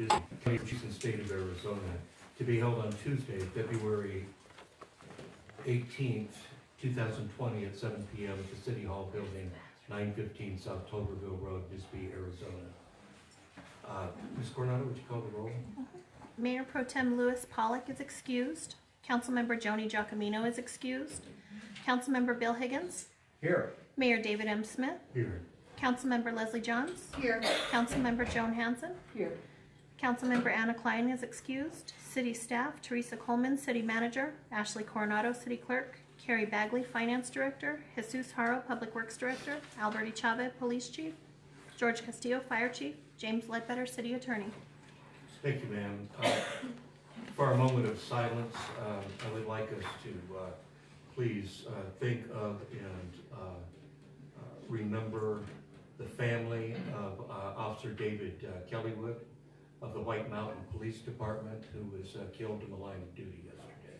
Bisbee, State of Arizona, to be held on Tuesday, February 18th, 2020 at 7 p.m. at the City Hall Building, 915 South Cloverville Road, Bisbee, Arizona. Ms. Coronado, would you call the roll? Mayor Pro Tem Louis Pollock is excused. Councilmember Joni Giacomino is excused. Councilmember Bill Higgins. Here. Mayor David M. Smith. Here. Councilmember Leslie Johns. Here. Councilmember Joan Hanson. Here. Councilmember Anna Klein is excused. City staff, Teresa Coleman, City Manager, Ashley Coronado, City Clerk, Carrie Bagley, Finance Director, Jesus Haro, Public Works Director, Alberti Chavez, Police Chief, George Castillo, Fire Chief, James Ledbetter, City Attorney. Thank you, ma'am. For a moment of silence, I would like us to please think of and remember the family of Officer David Kellywood of the White Mountain Police Department, who was killed in the line of duty yesterday.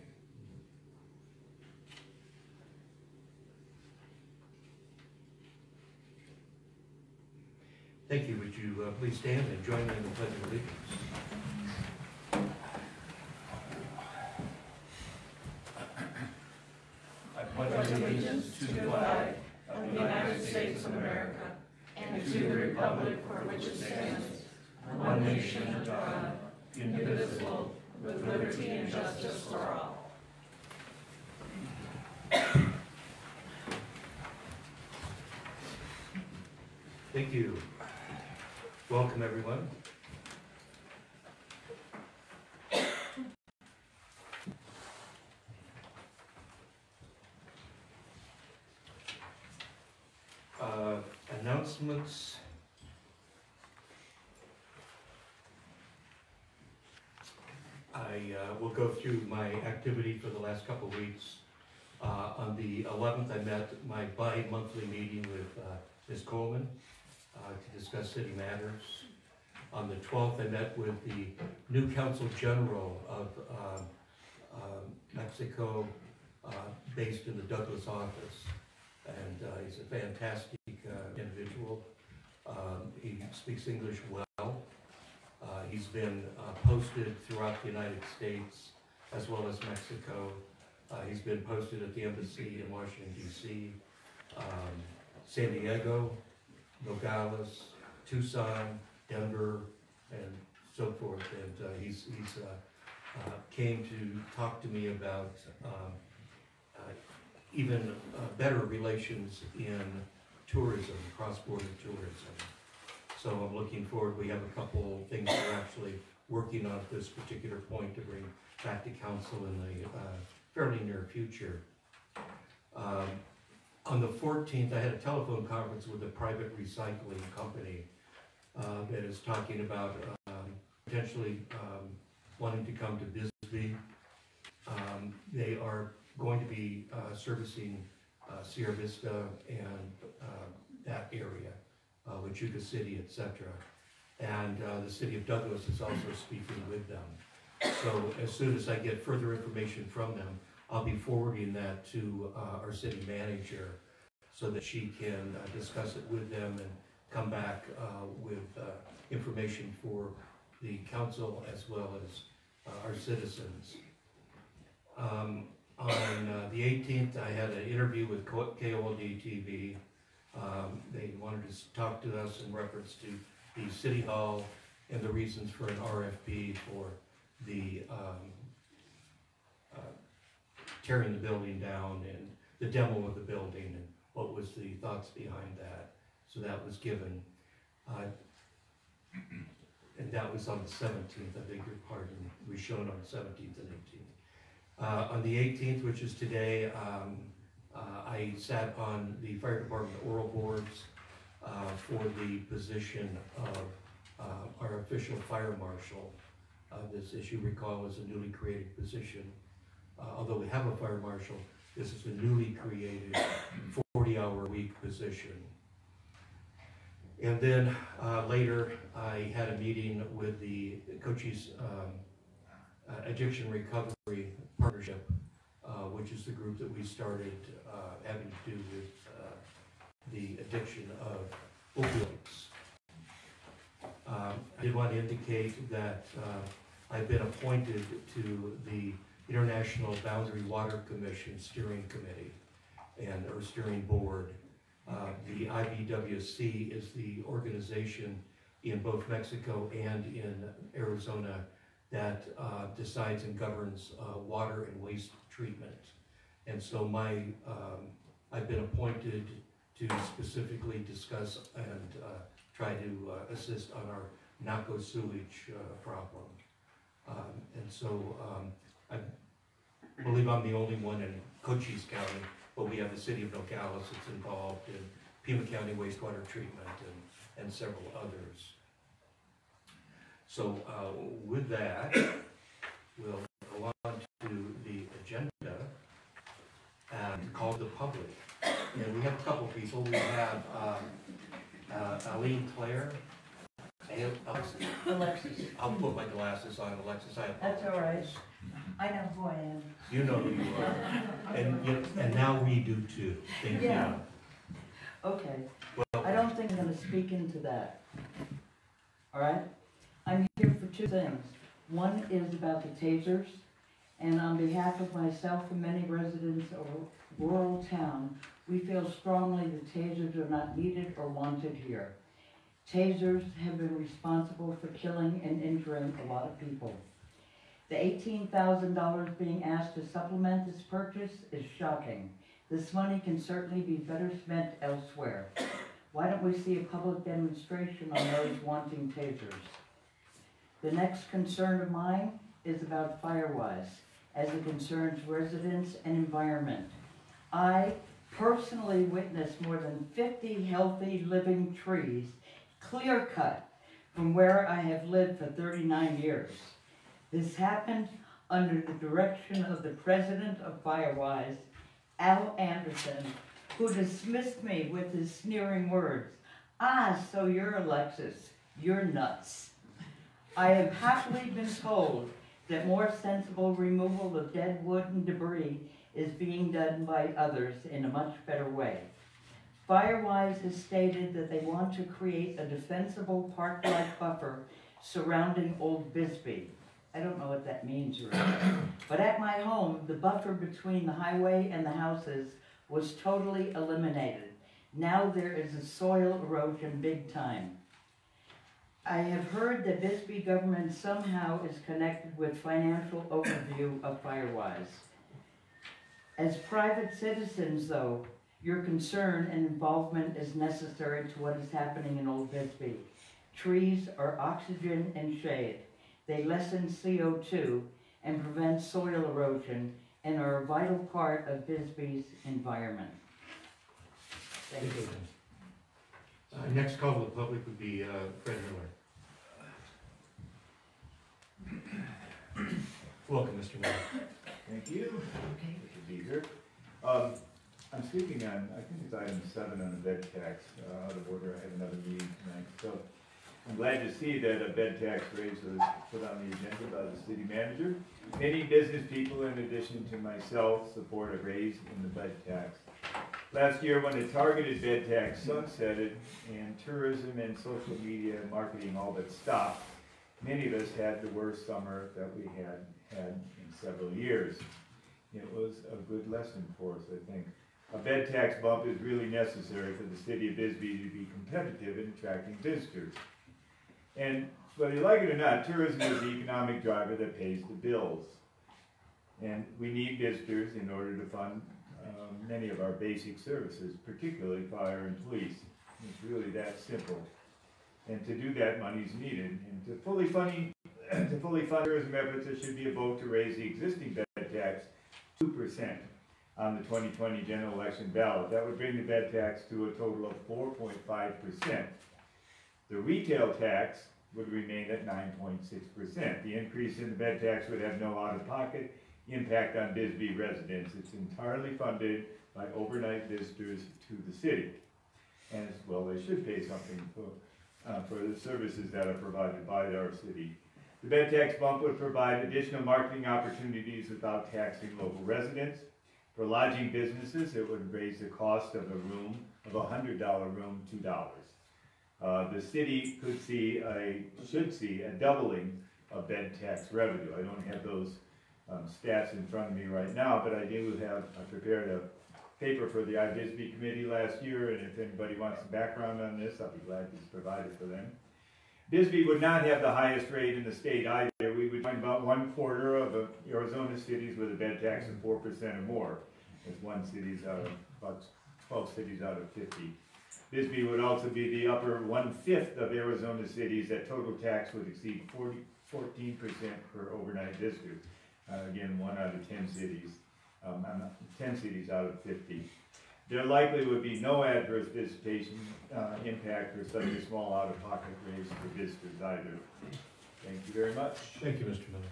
Thank you. Would you please stand and join me in the Pledge of Allegiance? I pledge allegiance to the flag of the United States of America and to the republic for which it stands, one nation under God, indivisible, with liberty and justice for all. Thank you. Welcome, everyone. Announcements. I will go through my activity for the last couple of weeks. On the 11th, I met my bi-monthly meeting with Ms. Coleman to discuss city matters. On the 12th, I met with the new Counsel General of Mexico, based in the Douglas office. And he's a fantastic individual. He speaks English well. He's been posted throughout the United States as well as Mexico. He's been posted at the embassy in Washington, D.C., San Diego, Nogales, Tucson, Denver, and so forth. And he's came to talk to me about even better relations in tourism, cross-border tourism. So I'm looking forward. We have a couple things we're actually working on at this particular point to bring back to council in the fairly near future. On the 14th, I had a telephone conference with a private recycling company that is talking about potentially wanting to come to Bisbee. They are going to be servicing Sierra Vista and that area, Huachuca City, etc. And the city of Douglas is also speaking with them. So as soon as I get further information from them, I'll be forwarding that to our city manager so that she can discuss it with them and come back with information for the council as well as our citizens. On the 18th, I had an interview with KOLD TV. They wanted to talk to us in reference to the City Hall and the reasons for an RFP for the tearing the building down and the demo of the building and what was the thoughts behind that. So that was given. And that was on the 17th, I beg your pardon. We showed on the 17th and 18th. On the 18th, which is today, I sat on the fire department oral boards for the position of our official fire marshal. This, as you recall, is a newly created position. Although we have a fire marshal, this is a newly created 40-hour-a-week position. And then later, I had a meeting with the Cochise Addiction Recovery Partnership, which is the group that we started having to do with the addiction of opioids. I did want to indicate that I've been appointed to the International Boundary Water Commission Steering Committee or Steering Board. The IBWC is the organization in both Mexico and in Arizona that decides and governs water and waste treatment. And so I've been appointed to specifically discuss and try to assist on our Naco sewage problem. And so I believe I'm the only one in Cochise County, but we have the city of Nogales that's involved in Pima County wastewater treatment and several others. So with that, we'll go on to the agenda and call the public. And we have a couple people. We have Aline Claire. Alexis. I'll put my glasses on, Alexis. I That's all right. apologize. I know who I am. You know who you are. And now we do too. Thank Yeah. you. Okay. Well, I don't think I'm gonna speak into that. All right? I'm here for two things. One is about the tasers, and on behalf of myself and many residents of a rural town, we feel strongly that tasers are not needed or wanted here. Tasers have been responsible for killing and injuring a lot of people. The $18,000 being asked to supplement this purchase is shocking. This money can certainly be better spent elsewhere. Why don't we see a public demonstration on those wanting tasers? The next concern of mine is about Firewise, as it concerns residents and environment. I personally witnessed more than 50 healthy living trees clear cut from where I have lived for 39 years. This happened under the direction of the president of Firewise, Al Anderson, who dismissed me with his sneering words, "Ah, so you're Alexis, you're nuts." I have happily been told that more sensible removal of dead wood and debris is being done by others in a much better way. Firewise has stated that they want to create a defensible park-like buffer surrounding Old Bisbee. I don't know what that means really. But at my home, the buffer between the highway and the houses was totally eliminated. Now there is a soil erosion big time. I have heard that Bisbee government somehow is connected with financial overview of Firewise. As private citizens, though, your concern and involvement is necessary to what is happening in Old Bisbee. Trees are oxygen and shade. They lessen CO2 and prevent soil erosion and are a vital part of Bisbee's environment. Thank you. Next call to the public would be Fred Miller. Welcome, Mr. Miller. Thank you. Okay. Good to be here. I'm speaking on, I think it's item 7 on the bed tax, out of order. I have another meeting tonight. So I'm glad to see that a bed tax raise was put on the agenda by the city manager. Many business people, in addition to myself, support a raise in the bed tax. Last year, when the targeted bed tax sunsetted and tourism and social media marketing all but stopped, many of us had the worst summer that we had in several years. It was a good lesson for us, I think. A bed tax bump is really necessary for the city of Bisbee to be competitive in attracting visitors. And whether you like it or not, tourism is the economic driver that pays the bills. And we need visitors in order to fund many of our basic services, particularly fire and police. It's really that simple. And to do that, money is needed. And to fully fund tourism efforts, there should be a vote to raise the existing bed tax 2% on the 2020 general election ballot. That would bring the bed tax to a total of 4.5%. The retail tax would remain at 9.6%. The increase in the bed tax would have no out-of-pocket impact on Bisbee residents. It's entirely funded by overnight visitors to the city. And as well, they should pay something for the services that are provided by our city. The bed tax bump would provide additional marketing opportunities without taxing local residents. For lodging businesses, it would raise the cost of a $100 room $2. The city should see a doubling of bed tax revenue. I don't have those stats in front of me right now, but I prepared a paper for the IBISB committee last year, and if anybody wants some background on this, I'll be glad to provide it for them. Bisbee would not have the highest rate in the state either. We would find about 1/4 of Arizona cities with a bed tax of 4% or more. There's about 12 cities out of 50. Bisbee would also be the upper 1/5 of Arizona cities that total tax would exceed 14% per overnight visitor. Again, 1 out of 10 cities, 10 cities out of 50. There likely would be no adverse visitation impact or such a small out-of-pocket raise for visitors either. Thank you very much. Thank you, Mr. Miller.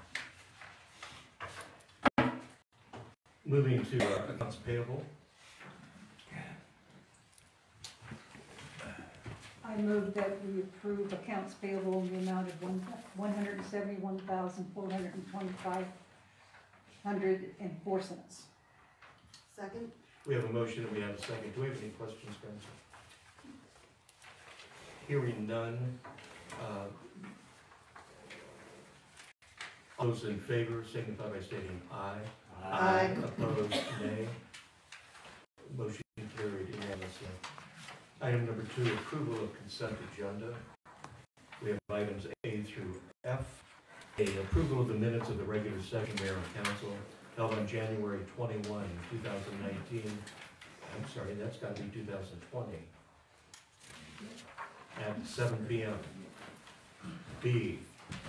Moving to accounts payable. I move that we approve accounts payable in the amount of $171,425.04. Second? We have a motion and we have a second. Do we have any questions, Spencer? Hearing none. All those in favor signify by stating aye. Aye. Opposed, nay. Motion carried unanimously. Item number 2, approval of consent agenda. We have items A through F. A, approval of the minutes of the regular session mayor and council held on January 21, 2019. I'm sorry, that's got to be 2020. At 7 p.m. B,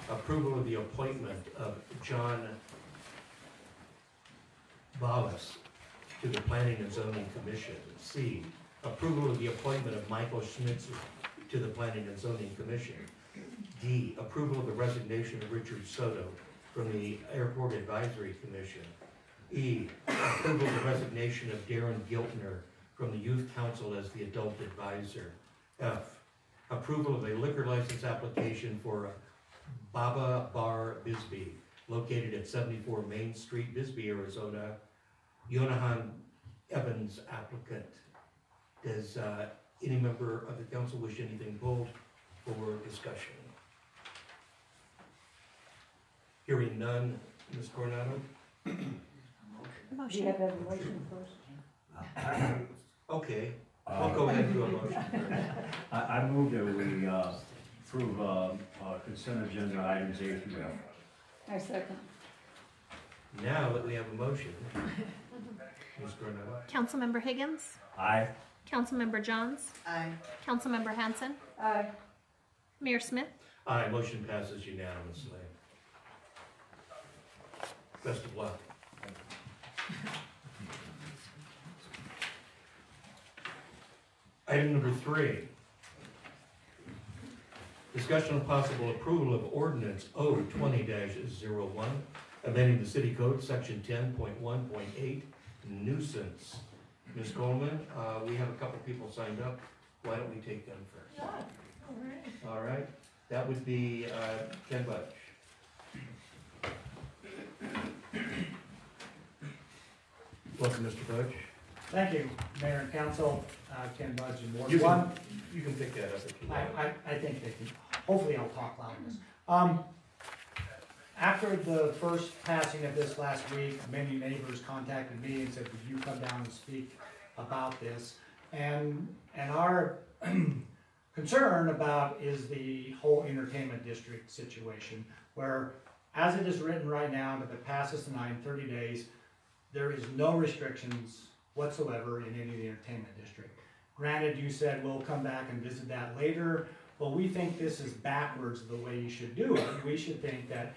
approval of the appointment of John Ballas to the Planning and Zoning Commission. C, approval of the appointment of Michael Schmitzer to the Planning and Zoning Commission. D, approval of the resignation of Richard Soto from the Airport Advisory Commission. E, approval of the resignation of Darren Giltner from the Youth Council as the Adult Advisor. F, approval of a liquor license application for Baba Bar Bisbee, located at 74 Main Street, Bisbee, Arizona. Yonahan Evans applicant. Does any member of the council wish anything pulled for discussion? Hearing none, Ms. Coronado? Do you Motion. have a motion first? Okay, we'll go ahead and do a motion. I move that we approve consent agenda items A through F. I second. Now that we have a motion, Ms. Coronado? Councilmember Higgins, Aye. Councilmember Johns, Aye. Councilmember Hanson, Aye. Mayor Smith. Aye, motion passes unanimously. Best of luck. Item number 3. Discussion of possible approval of ordinance O20-01, amending the city code, section 10.1.8, nuisance. Ms. Coleman, we have a couple people signed up. Why don't we take them first? All right, that would be Ken Budge. Welcome, Mr. Budge. Thank you, Mayor and Council, Ken Budge and Ward You can, 1. you can pick that up if you want. I think they can, hopefully I'll talk loud in this. After the first passing of this last week, many neighbors contacted me and said, would you come down and speak about this? And our concern about is the whole entertainment district situation, where as it is written right now, if it passes tonight in 30 days, there is no restrictions whatsoever in any of the entertainment district. Granted, you said we'll come back and visit that later, but we think this is backwards the way you should do it. We should think that,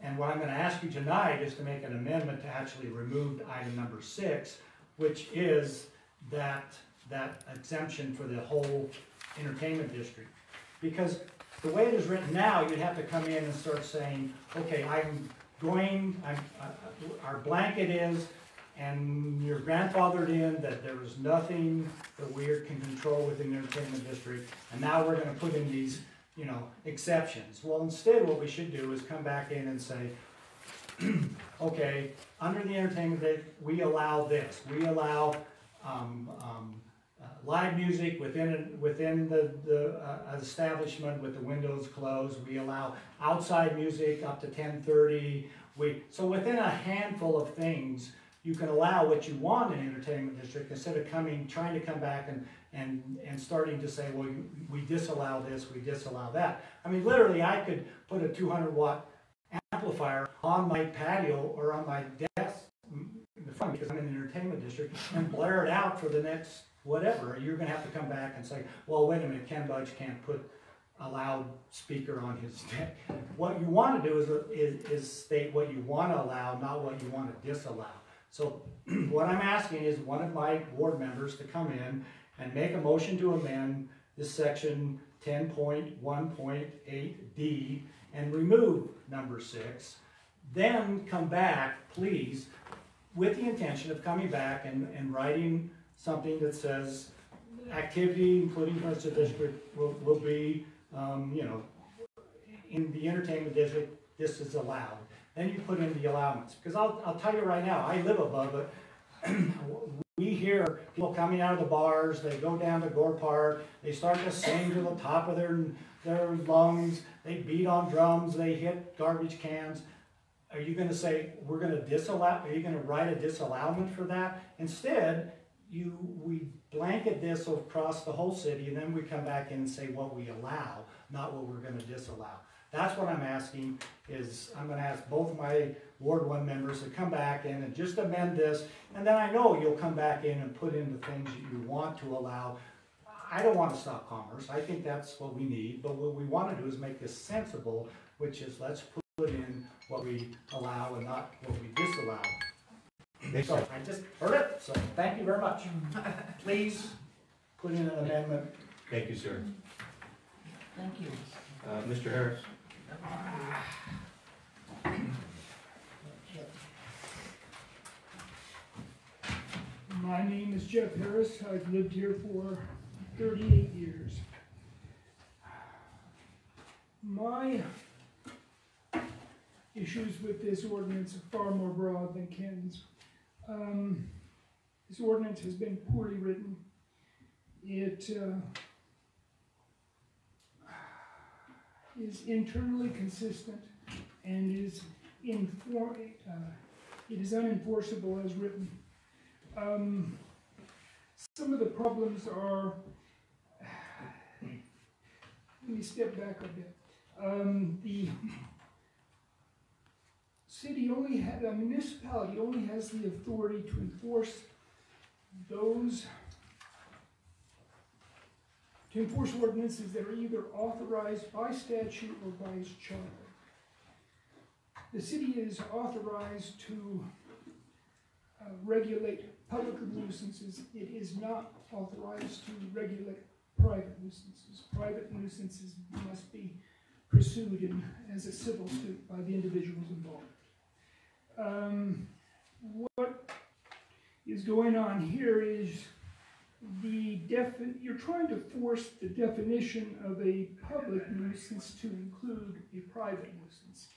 and what I'm gonna ask you tonight is to make an amendment to actually remove item number 6, which is that exemption for the whole entertainment district. Because the way it is written now, you'd have to come in and start saying, okay, our blanket is, and you're grandfathered in that there is nothing that we can control within the entertainment district, and now we're gonna put in these, exceptions. Well, instead, what we should do is come back in and say, okay, under the entertainment district, we allow this. We allow live music within the establishment with the windows closed. We allow outside music up to 10:30. So within a handful of things, you can allow what you want in an entertainment district instead of trying to come back and starting to say, well, we disallow this, we disallow that. I mean, literally, I could put a 200-watt amplifier on my patio or on my desk in the front because I'm in the entertainment district and blare it out for the next whatever. You're going to have to come back and say, well, wait a minute, Ken Budge can't put a loud speaker on his deck. What you want to do is state what you want to allow, not what you want to disallow. So what I'm asking is one of my board members to come in and make a motion to amend this section 10.1.8D and remove number 6. Then come back, please, with the intention of coming back and writing something that says activity, including commercial district, will be, in the entertainment district, this is allowed. Then you put in the allowance. Because I'll tell you right now, I live above it. We hear people coming out of the bars, they go down to Gore Park, they start to sing to the top of their lungs, they beat on drums, they hit garbage cans. Are you going to say, we're going to disallow, are you going to write a disallowment for that? Instead, we blanket this across the whole city, and then we come back in and say what we allow, not what we're going to disallow. That's what I'm asking, is I'm going to ask both my Ward 1 members to come back in and just amend this, and then I know you'll come back in and put in the things that you want to allow. I don't want to stop commerce. I think that's what we need, but what we want to do is make this sensible, which is let's put in what we allow and not what we disallow. So I just heard it, so thank you very much. Please put in an amendment. Thank you, sir. Thank you. Mr. Harris? My name is Jeff Harris. I've lived here for 38 years. My issues with this ordinance are far more broad than Ken's. This ordinance has been poorly written. It is internally consistent and it is unenforceable as written. Some of the problems are, let me step back a bit. The city only the municipality only has the authority to enforce ordinances that are either authorized by statute or by its charter. The city is authorized to regulate public nuisances. It is not authorized to regulate private nuisances. Private nuisances must be pursued as a civil suit by the individuals involved. What is going on here is you're trying to force the definition of a public nuisance to include a private nuisance.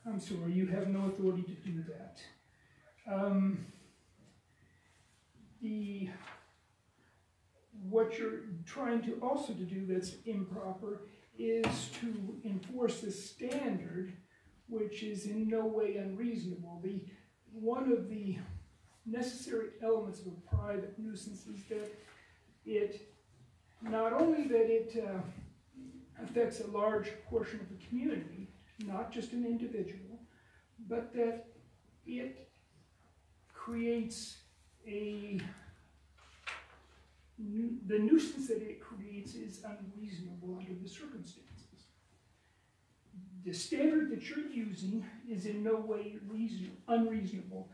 I'm sorry, you have no authority to do that. What you're trying to also to do that's improper is to enforce a standard which is in no way unreasonable. One of the necessary elements of a private nuisance is that it, not only that it affects a large portion of the community, not just an individual, but that it creates the nuisance that it creates is unreasonable under the circumstances. The standard that you're using is in no way unreasonable.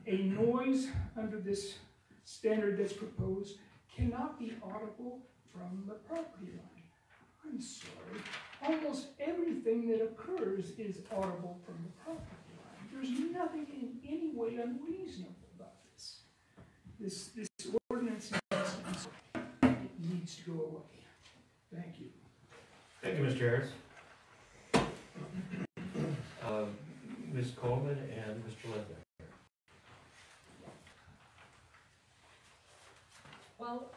A noise under this standard that's proposed cannot be audible from the property line. I'm sorry, almost everything that occurs is audible from the property line. There's nothing in any way unreasonable about this. This ordinance needs to go away. Thank you. Thank you, Mr. Harris. Ms. Coleman and Mr. Ledbetter. Well,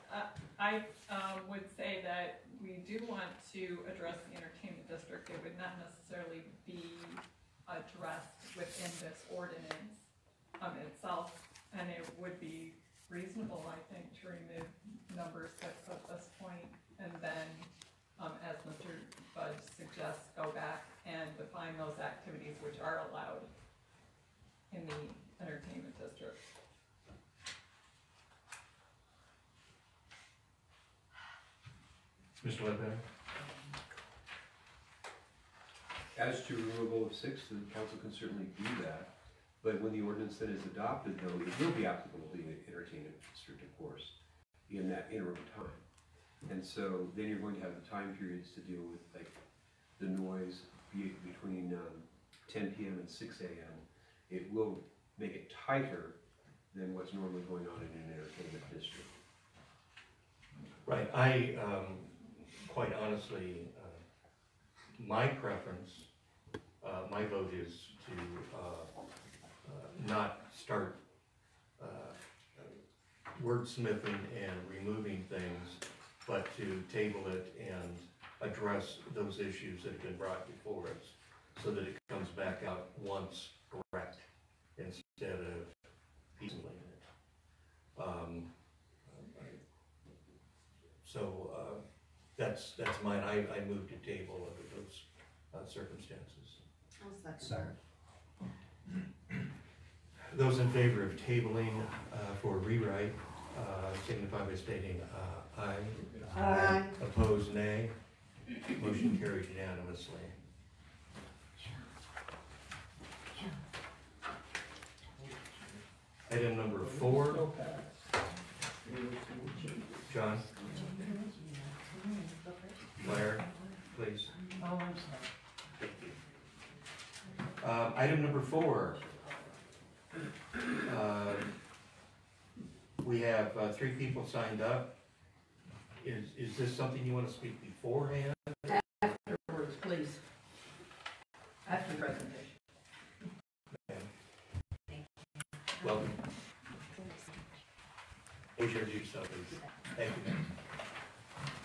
I would say that we do want to address the entertainment district. It would not necessarily be addressed within this ordinance itself, and it would be reasonable, I think, to remove number 6 at this point, and then, as Mr. Budge suggests, go back and define those activities which are allowed in the entertainment district. Mr. Ledbetter? As to removal of 6, the council can certainly do that, but when the ordinance then is adopted, though, it will be applicable to the entertainment district, of course, in that interim time. And so then you're going to have the time periods to deal with, like, the noise between 10 p.m. and 6 a.m. It will make it tighter than what's normally going on in an entertainment district. Right, I, quite honestly, my preference, my vote is to not start wordsmithing and removing things, but to table it and address those issues that have been brought before us, so that it comes back out once correct, instead of piecemealing it. So that's mine. I moved to table under those circumstances. Those in favor of tabling for rewrite signify by stating aye. Aye. Opposed, nay. Motion carried unanimously. Item number 4. John? Claire, please. Oh, I'm sorry. Thank you. Item number 4. We have 3 people signed up. Is this something you want to speak beforehand? Afterwards, please. After the presentation. Welcome. Please introduce yourself, please. Thank you, ma'am.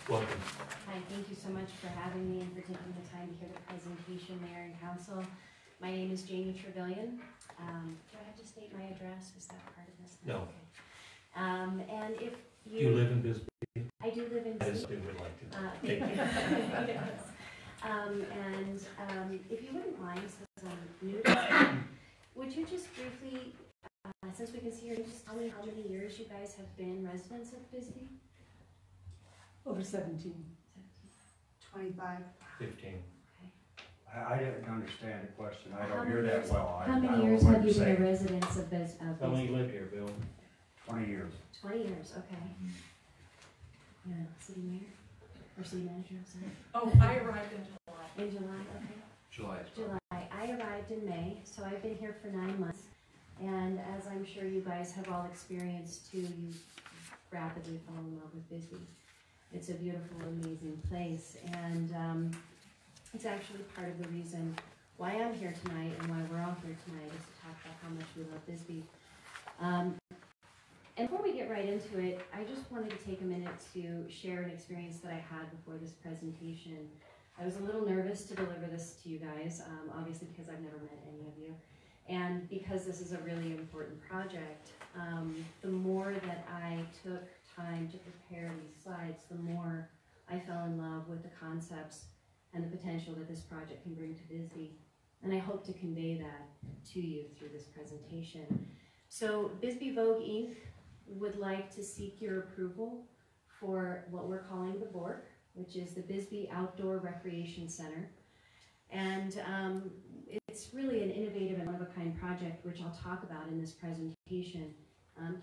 Welcome. Hi, thank you so much for having me and for taking the time to hear the presentation, Mayor and Council. My name is Jamie Trevelyan. Do I have to state my address? Is that part of this? No. Okay. And if Do you live in Bisbee? I do live in Yes, Bisbee. we would like to. Thank you. Yes. And if you wouldn't mind, since I'm new to this, would you just briefly, since we can see here, just tell me how many years you guys have been residents of Bisbee? Over 17. 25. 15. I didn't understand the question. I How don't many hear that years- well. How I many don't know years what have you're you been a saying. resident of How long Bisbee? you live here, Bill? 20 years. 20 years, okay. Yeah, city mayor, or city manager, I'm sorry. Oh, I arrived in July. In July, okay. July. July. I arrived in May, so I've been here for 9 months. And as I'm sure you guys have all experienced too, you rapidly fall in love with Bisbee. It's a beautiful, amazing place. And it's actually part of the reason why I'm here tonight and why we're all here tonight is to talk about how much we love Bisbee. And before we get right into it, I just wanted to take a minute to share an experience that I had before this presentation. I was a little nervous to deliver this to you guys, obviously because I've never met any of you. And because this is a really important project, the more that I took time to prepare these slides, the more I fell in love with the concepts and the potential that this project can bring to Bisbee. And I hope to convey that to you through this presentation. So Bisbee Vogue Inc. would like to seek your approval for what we're calling the BORC, which is the Bisbee Outdoor Recreation Center. And it's really an innovative and one-of-a-kind project, which I'll talk about in this presentation.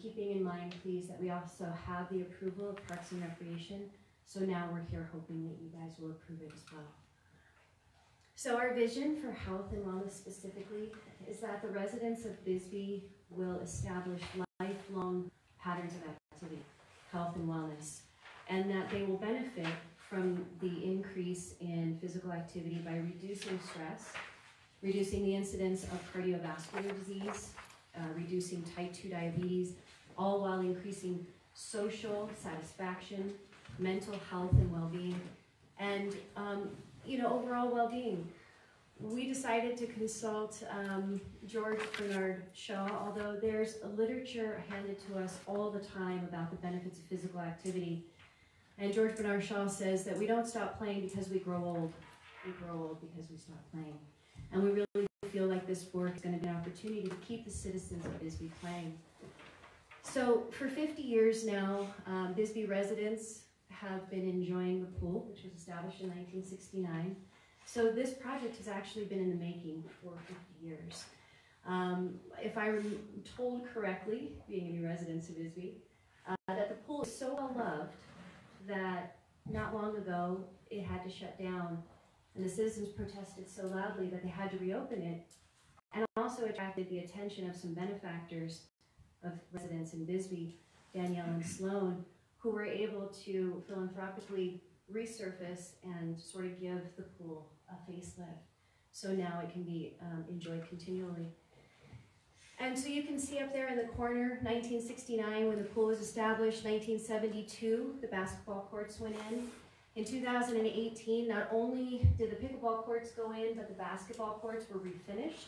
Keeping in mind, please, that we also have the approval of Parks and Recreation, so now we're here hoping that you guys will approve it as well. So our vision for health and wellness specifically is that the residents of Bisbee will establish lifelong patterns of activity, health and wellness, and that they will benefit from the increase in physical activity by reducing stress, reducing the incidence of cardiovascular disease, reducing type 2 diabetes, all while increasing social satisfaction, mental health and well-being, and overall well-being. We decided to consult George Bernard Shaw, although there's a literature handed to us all the time about the benefits of physical activity. And George Bernard Shaw says that we don't stop playing because we grow old. We grow old because we stop playing. And we really feel like this board is going to be an opportunity to keep the citizens of Bisbee playing. So for 50 years now, Bisbee residents have been enjoying the pool, which was established in 1969. So this project has actually been in the making for 50 years. If I'm told correctly, being a new resident of Bisbee, that the pool is so well loved that not long ago it had to shut down, and the citizens protested so loudly that they had to reopen it, and also attracted the attention of some benefactors of residents in Bisbee, Danielle and Sloan, who were able to philanthropically resurface and sort of give the pool a facelift. So now it can be enjoyed continually. And so you can see up there in the corner, 1969 when the pool was established, 1972 the basketball courts went in. In 2018, not only did the pickleball courts go in, but the basketball courts were refinished,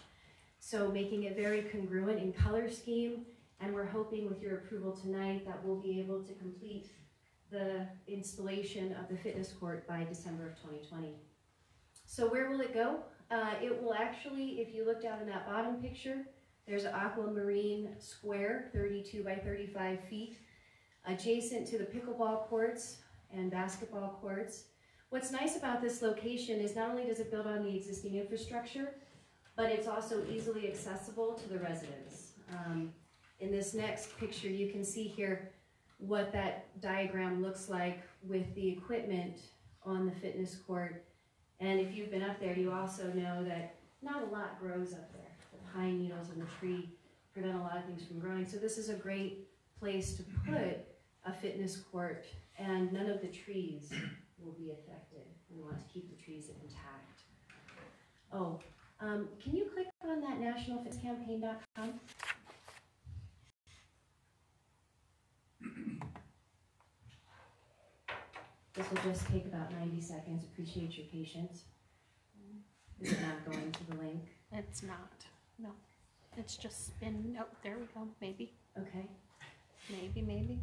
so making it very congruent in color scheme. And we're hoping with your approval tonight that we'll be able to complete the installation of the fitness court by December of 2020. So where will it go? It will actually, if you look down in that bottom picture, there's an aquamarine square, 32 by 35 feet, adjacent to the pickleball courts and basketball courts. What's nice about this location is not only does it build on the existing infrastructure, but it's also easily accessible to the residents. In this next picture, you can see here what that diagram looks like with the equipment on the fitness court. And if you've been up there, you also know that not a lot grows up there. The pine needles in the tree prevent a lot of things from growing. So this is a great place to put a fitness court, and none of the trees will be affected. We want to keep the trees intact. Oh, can you click on that nationalfitnesscampaign.com? This will just take about 90 seconds. Appreciate your patience. Is it not going to the link? It's not. No. It's just spin. Oh, there we go. Maybe. Okay. Maybe.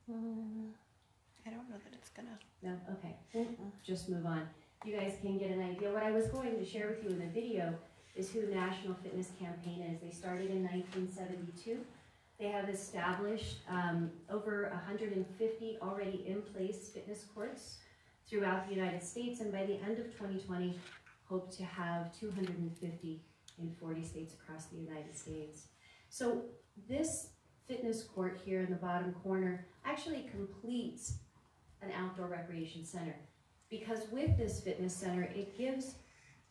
I don't know that it's gonna. No? Okay. Just move on. You guys can get an idea. What I was going to share with you in the video is who the National Fitness Campaign is. They started in 1972. They have established over 150 already in place fitness courts throughout the United States, and by the end of 2020, hope to have 250 in 40 states across the United States. So this fitness court here in the bottom corner actually completes an outdoor recreation center, because with this fitness center, it gives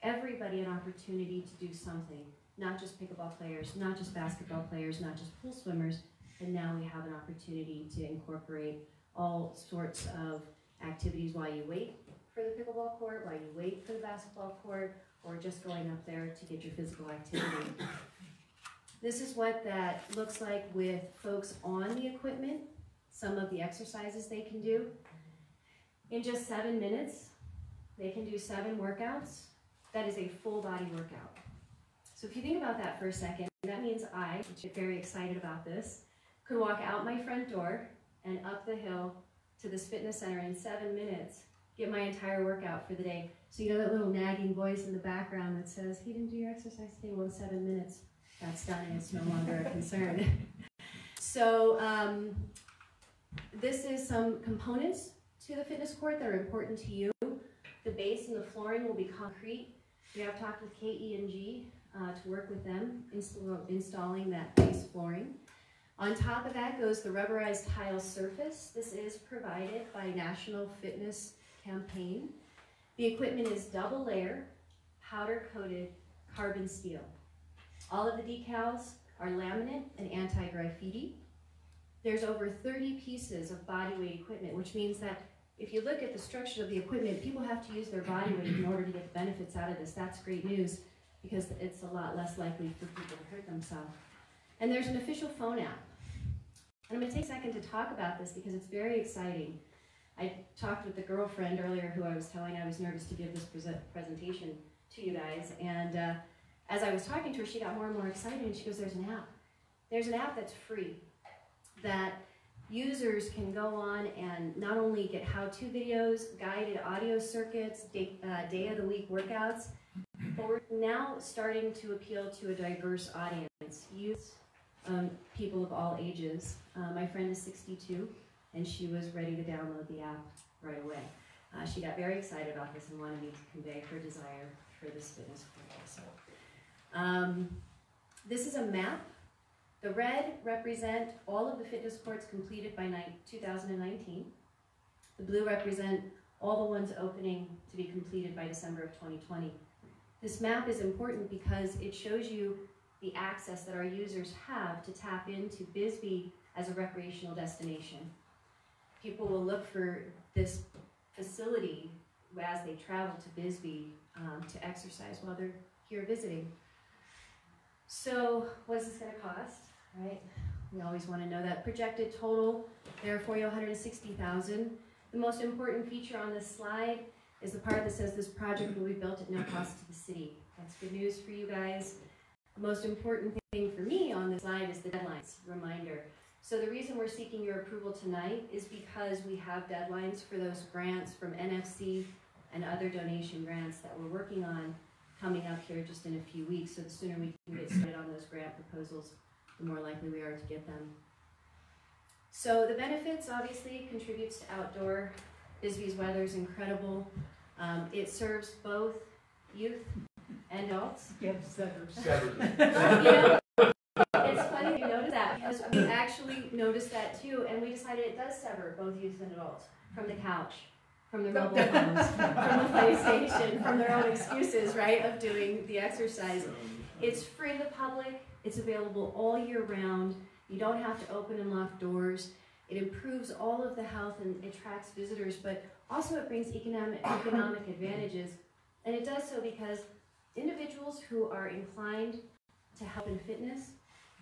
everybody an opportunity to do something. Not just pickleball players, not just basketball players, not just pool swimmers, and now we have an opportunity to incorporate all sorts of activities while you wait for the pickleball court, while you wait for the basketball court, or just going up there to get your physical activity. This is what that looks like with folks on the equipment, some of the exercises they can do. In just 7 minutes, they can do 7 workouts. That is a full body workout. So if you think about that for a second, that means I, which is very excited about this, could walk out my front door and up the hill to this fitness center in 7 minutes, get my entire workout for the day. So you know that little nagging voice in the background that says, he didn't do your exercise today? Well, in 7 minutes, that's done and it's no longer a concern. So this is some components to the fitness court that are important to you. The base and the flooring will be concrete. We have talked with KE&G to work with them installing that base flooring. On top of that goes the rubberized tile surface. This is provided by National Fitness Campaign. The equipment is double layer, powder coated carbon steel. All of the decals are laminate and anti-graffiti. There's over 30 pieces of bodyweight equipment, which means that if you look at the structure of the equipment, people have to use their body weight in order to get the benefits out of this. That's great news, because it's a lot less likely for people to hurt themselves. And there's an official phone app And I'm going to take a second to talk about this because it's very exciting. I talked with the girlfriend earlier who I was telling I was nervous to give this presentation to you guys. And as I was talking to her, she got more and more excited, and she goes, there's an app. There's an app that's free that users can go on and not only get how-to videos, guided audio circuits, day of the week workouts, but we're now starting to appeal to a diverse audience, youth, people of all ages. My friend is 62, and she was ready to download the app right away. She got very excited about this and wanted me to convey her desire for this fitness course. So, this is a map. The red represent all of the fitness courts completed by 2019. The blue represent all the ones opening to be completed by December of 2020. This map is important because it shows you the access that our users have to tap into Bisbee as a recreational destination. People will look for this facility as they travel to Bisbee to exercise while they're here visiting. So what is this going to cost, right? We always want to know that. Projected total, there for you, $160,000. The most important feature on this slide is the part that says this project will be built at no cost to the city. That's good news for you guys. The most important thing for me on this slide is the deadlines, reminder. So the reason we're seeking your approval tonight is because we have deadlines for those grants from NFC and other donation grants that we're working on coming up here just in a few weeks. So the sooner we can get started on those grant proposals, the more likely we are to get them. So the benefits obviously contributes to outdoor. Bisbee's weather is incredible. It serves both youth and adults. Yes, severs. You know, it's funny you notice that because we actually noticed that too, and we decided it does sever both youth and adults from the couch, from their mobile phones, from the PlayStation, from their own excuses, right, of doing the exercise. It's free to the public. It's available all year round. You don't have to open and lock doors. It improves all of the health and attracts visitors, but also it brings economic advantages. And it does so because individuals who are inclined to health and fitness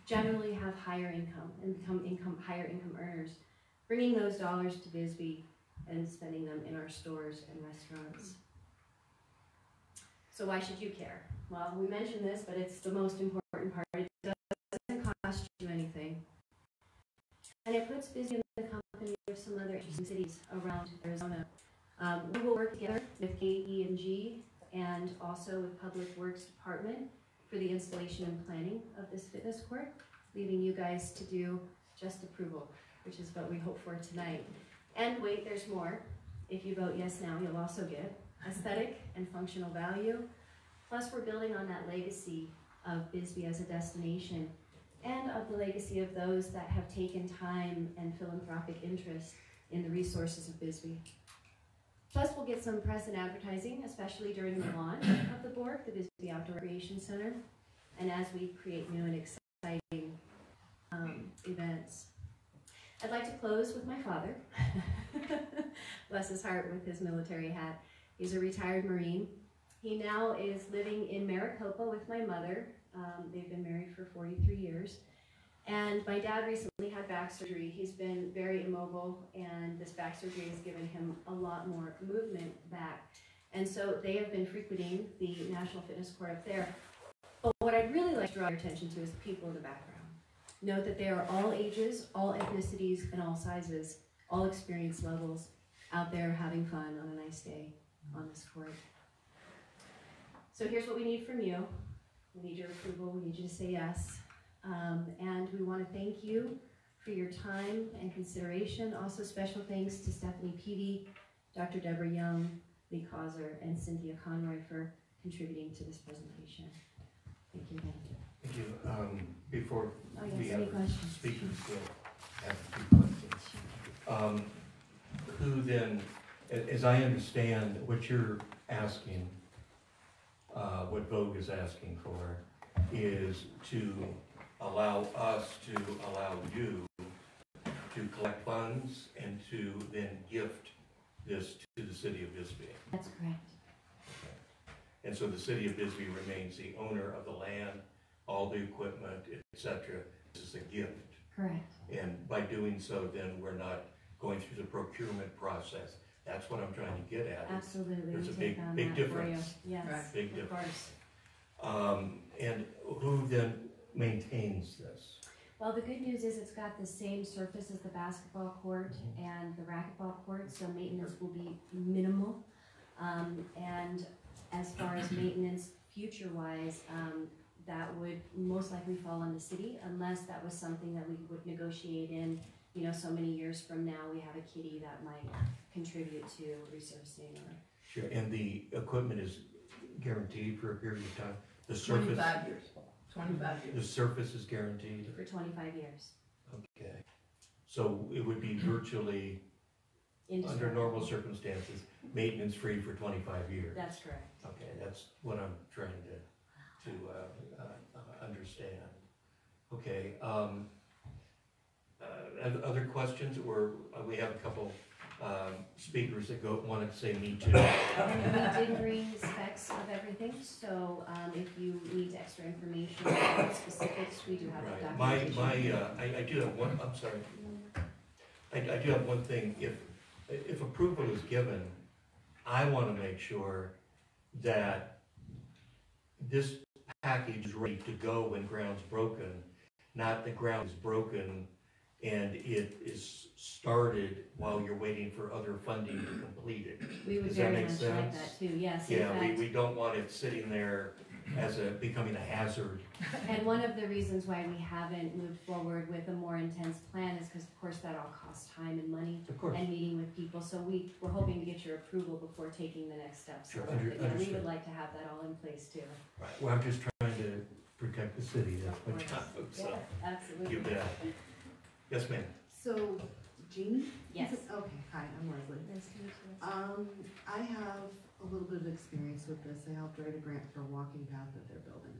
generally have higher income and become higher income earners, bringing those dollars to Bisbee and spending them in our stores and restaurants. So why should you care? Well, we mentioned this, but it's the most important part. It doesn't cost you anything. And it puts Bisbee in the company of some other interesting cities around Arizona. We will work together with KE&G and also with Public Works Department for the installation and planning of this fitness court, leaving you guys to do just approval, which is what we hope for tonight. And wait, there's more. If you vote yes now, you'll also get aesthetic and functional value. Plus, we're building on that legacy of Bisbee as a destination and of the legacy of those that have taken time and philanthropic interest in the resources of Bisbee. Plus, we'll get some press and advertising, especially during the launch of the BORC, the Bisbee Outdoor Recreation Center, and as we create new and exciting events. I'd like to close with my father. Bless his heart with his military hat. He's a retired Marine. He now is living in Maricopa with my mother. They've been married for 43 years. And my dad recently had back surgery. He's been very immobile, and this back surgery has given him a lot more movement back. And so they have been frequenting the National Fitness Court up there. But what I'd really like to draw your attention to is the people in the background. Note that they are all ages, all ethnicities, and all sizes, all experience levels, out there having fun on a nice day on this court. So here's what we need from you. We need your approval. We need you to say yes. And we want to thank you for your time and consideration. Also, special thanks to Stephanie Peavy, Dr. Deborah Young, Lee Causer, and Cynthia Conroy for contributing to this presentation. Thank you again. Thank you. Before we any have questions? speakers, we'll have a few questions. Who then, as I understand what you're asking, what Vogue is asking for, is to allow us to allow you to collect funds and to then gift this to the city of Bisbee. That's correct. And so the city of Bisbee remains the owner of the land, all the equipment, etc. This is a gift. Correct. And by doing so, then we're not going through the procurement process. That's what I'm trying to get at. Absolutely. There's we a take big, on big that for you. difference. Yes, Right. Big of difference. course. And who then maintains this? Well, the good news is it's got the same surface as the basketball court and the racquetball court, so maintenance will be minimal. And as far as maintenance future-wise, that would most likely fall on the city, unless that was something that we would negotiate in, you know, so many years from now, we have a kitty that might contribute to resurfacing or. Sure, and the equipment is guaranteed for a period of time? The surface, 25 years, 25 the years. surface is guaranteed? For 25 years. Okay. So it would be virtually, under normal circumstances, maintenance-free for 25 years? That's correct. Okay, that's what I'm trying to understand. Okay, other questions, or we have a couple speakers that want to say me too? We did bring specs of everything, so if you need extra information or specifics, we do have that Right, documentation. I do have one, I'm sorry. I do have one thing. If approval is given, I want to make sure that this package is ready to go when ground's broken, not the ground is broken and it is started while you're waiting for other funding to complete it. We would Does that very make much like sense? that too, yes. In Yeah, fact, we don't want it sitting there as becoming a hazard. and one of the reasons why we haven't moved forward with a more intense plan is because, of course, that all costs time and money Of course. and meeting with people. So we're hoping to get your approval before taking the next steps. Sure, But yeah, we understood. would like to have that all in place too. Right. Well, I'm just trying to protect the city, that's my Of course. job, so, Absolutely. you bet. Yes, ma'am. So, Jeannie? Yes. Okay, hi, I'm Leslie. Nice to meet you. I have a little bit of experience with this. I helped write a grant for a walking path that they're building.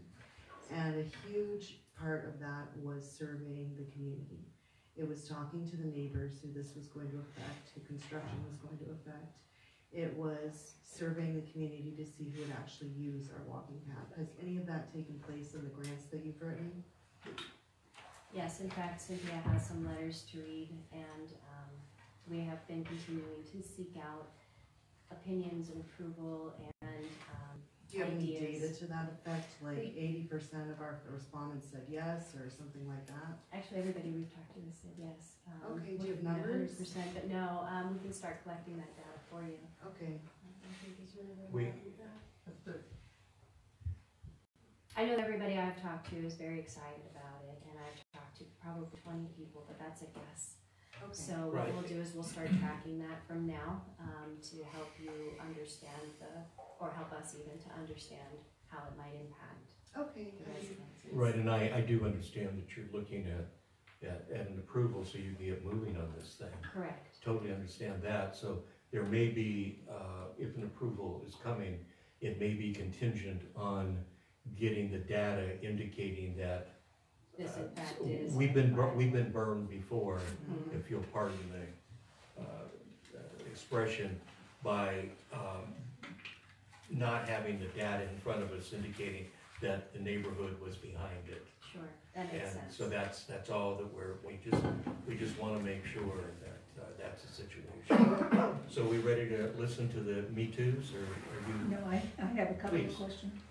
And a huge part of that was surveying the community. It was talking to the neighbors who this was going to affect, who construction was going to affect. It was surveying the community to see who would actually use our walking path. Has any of that taken place in the grants that you've written? Yes, in fact, Cynthia has some letters to read, and we have been continuing to seek out opinions and approval and Do you have any data ideas. to that effect, like 80% of our respondents said yes, or something like that? Actually, everybody we've talked to has said yes. Okay, do you have not numbers? 100%, but no, we can start collecting that data for you. Okay. I think it's really We- I know everybody I've talked to is very excited about it, and I've talked to probably 20 people, but that's a guess. Okay. So what Right. we'll do is we'll start tracking that from now to help you understand or help us even to understand how it might impact Okay. the residents. Right, and I do understand that you're looking at an approval so you can get moving on this thing. Correct. Totally understand that, so there may be, if an approval is coming, it may be contingent on getting the data indicating that This in fact is. we've been burned before, Mhm. if you'll pardon the expression, by not having the data in front of us indicating that the neighborhood was behind it. Sure, that makes And sense. so that's all that we just want to make sure that that's the situation. So we ready to listen to the Me Too's, or are you? No, I have a couple of Please. questions.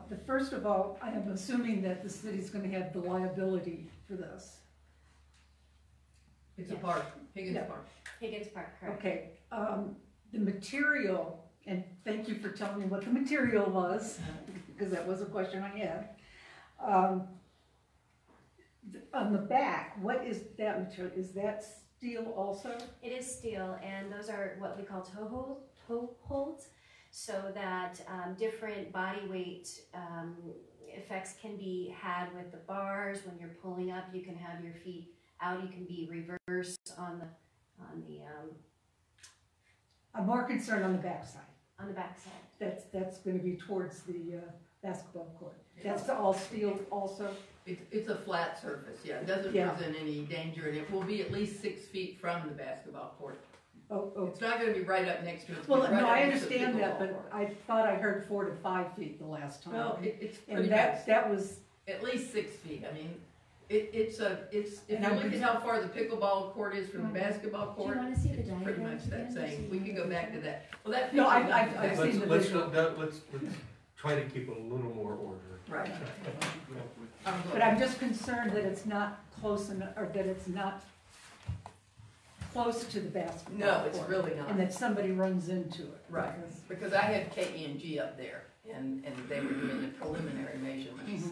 The first of all, I am assuming that the city's gonna have the liability for this. It's a park, Higgins Yeah. Park. Higgins Park, correct. Okay, the material, and thank you for telling me what the material was, because that was a question I had. On the back, what is that material? Is that steel also? It is steel, and those are what we call toe holds, so that different body weight effects can be had with the bars. When you're pulling up, you can have your feet out. You can be reversed on the I'm more concerned on the backside. backside. That's gonna be towards the basketball court. That's all steel also? It's a flat surface, yeah, it doesn't Yeah. present any danger, and it will be at least 6 feet from the basketball court. Oh. It's not gonna be right up next to it. It's Well, gonna be no, right I up next to the understand that, pickleball but court. I thought I heard 4 to 5 feet the last time. Well, it's pretty And nice. that was At least 6 feet, I mean, it's, if you And I'm look at how far the pickleball court is from the basketball Do you court, wanna see the it's pretty diagram much that again, same, so we you could know go back to that. Well, that. No, picture- I've seen the visual. Let's try to keep a little more order. Right. But I'm just concerned that it's not close enough, or that it's not close to the basketball No, it's court, really not. and that somebody runs into it. Right, because I had KENG up there, and they were doing the preliminary measurements.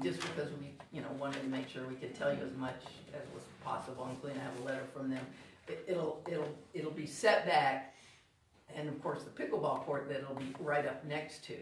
Just because we, wanted to make sure we could tell you as much as was possible, including I have a letter from them. It'll be set back, and of course, the pickleball court that it'll be right up next to,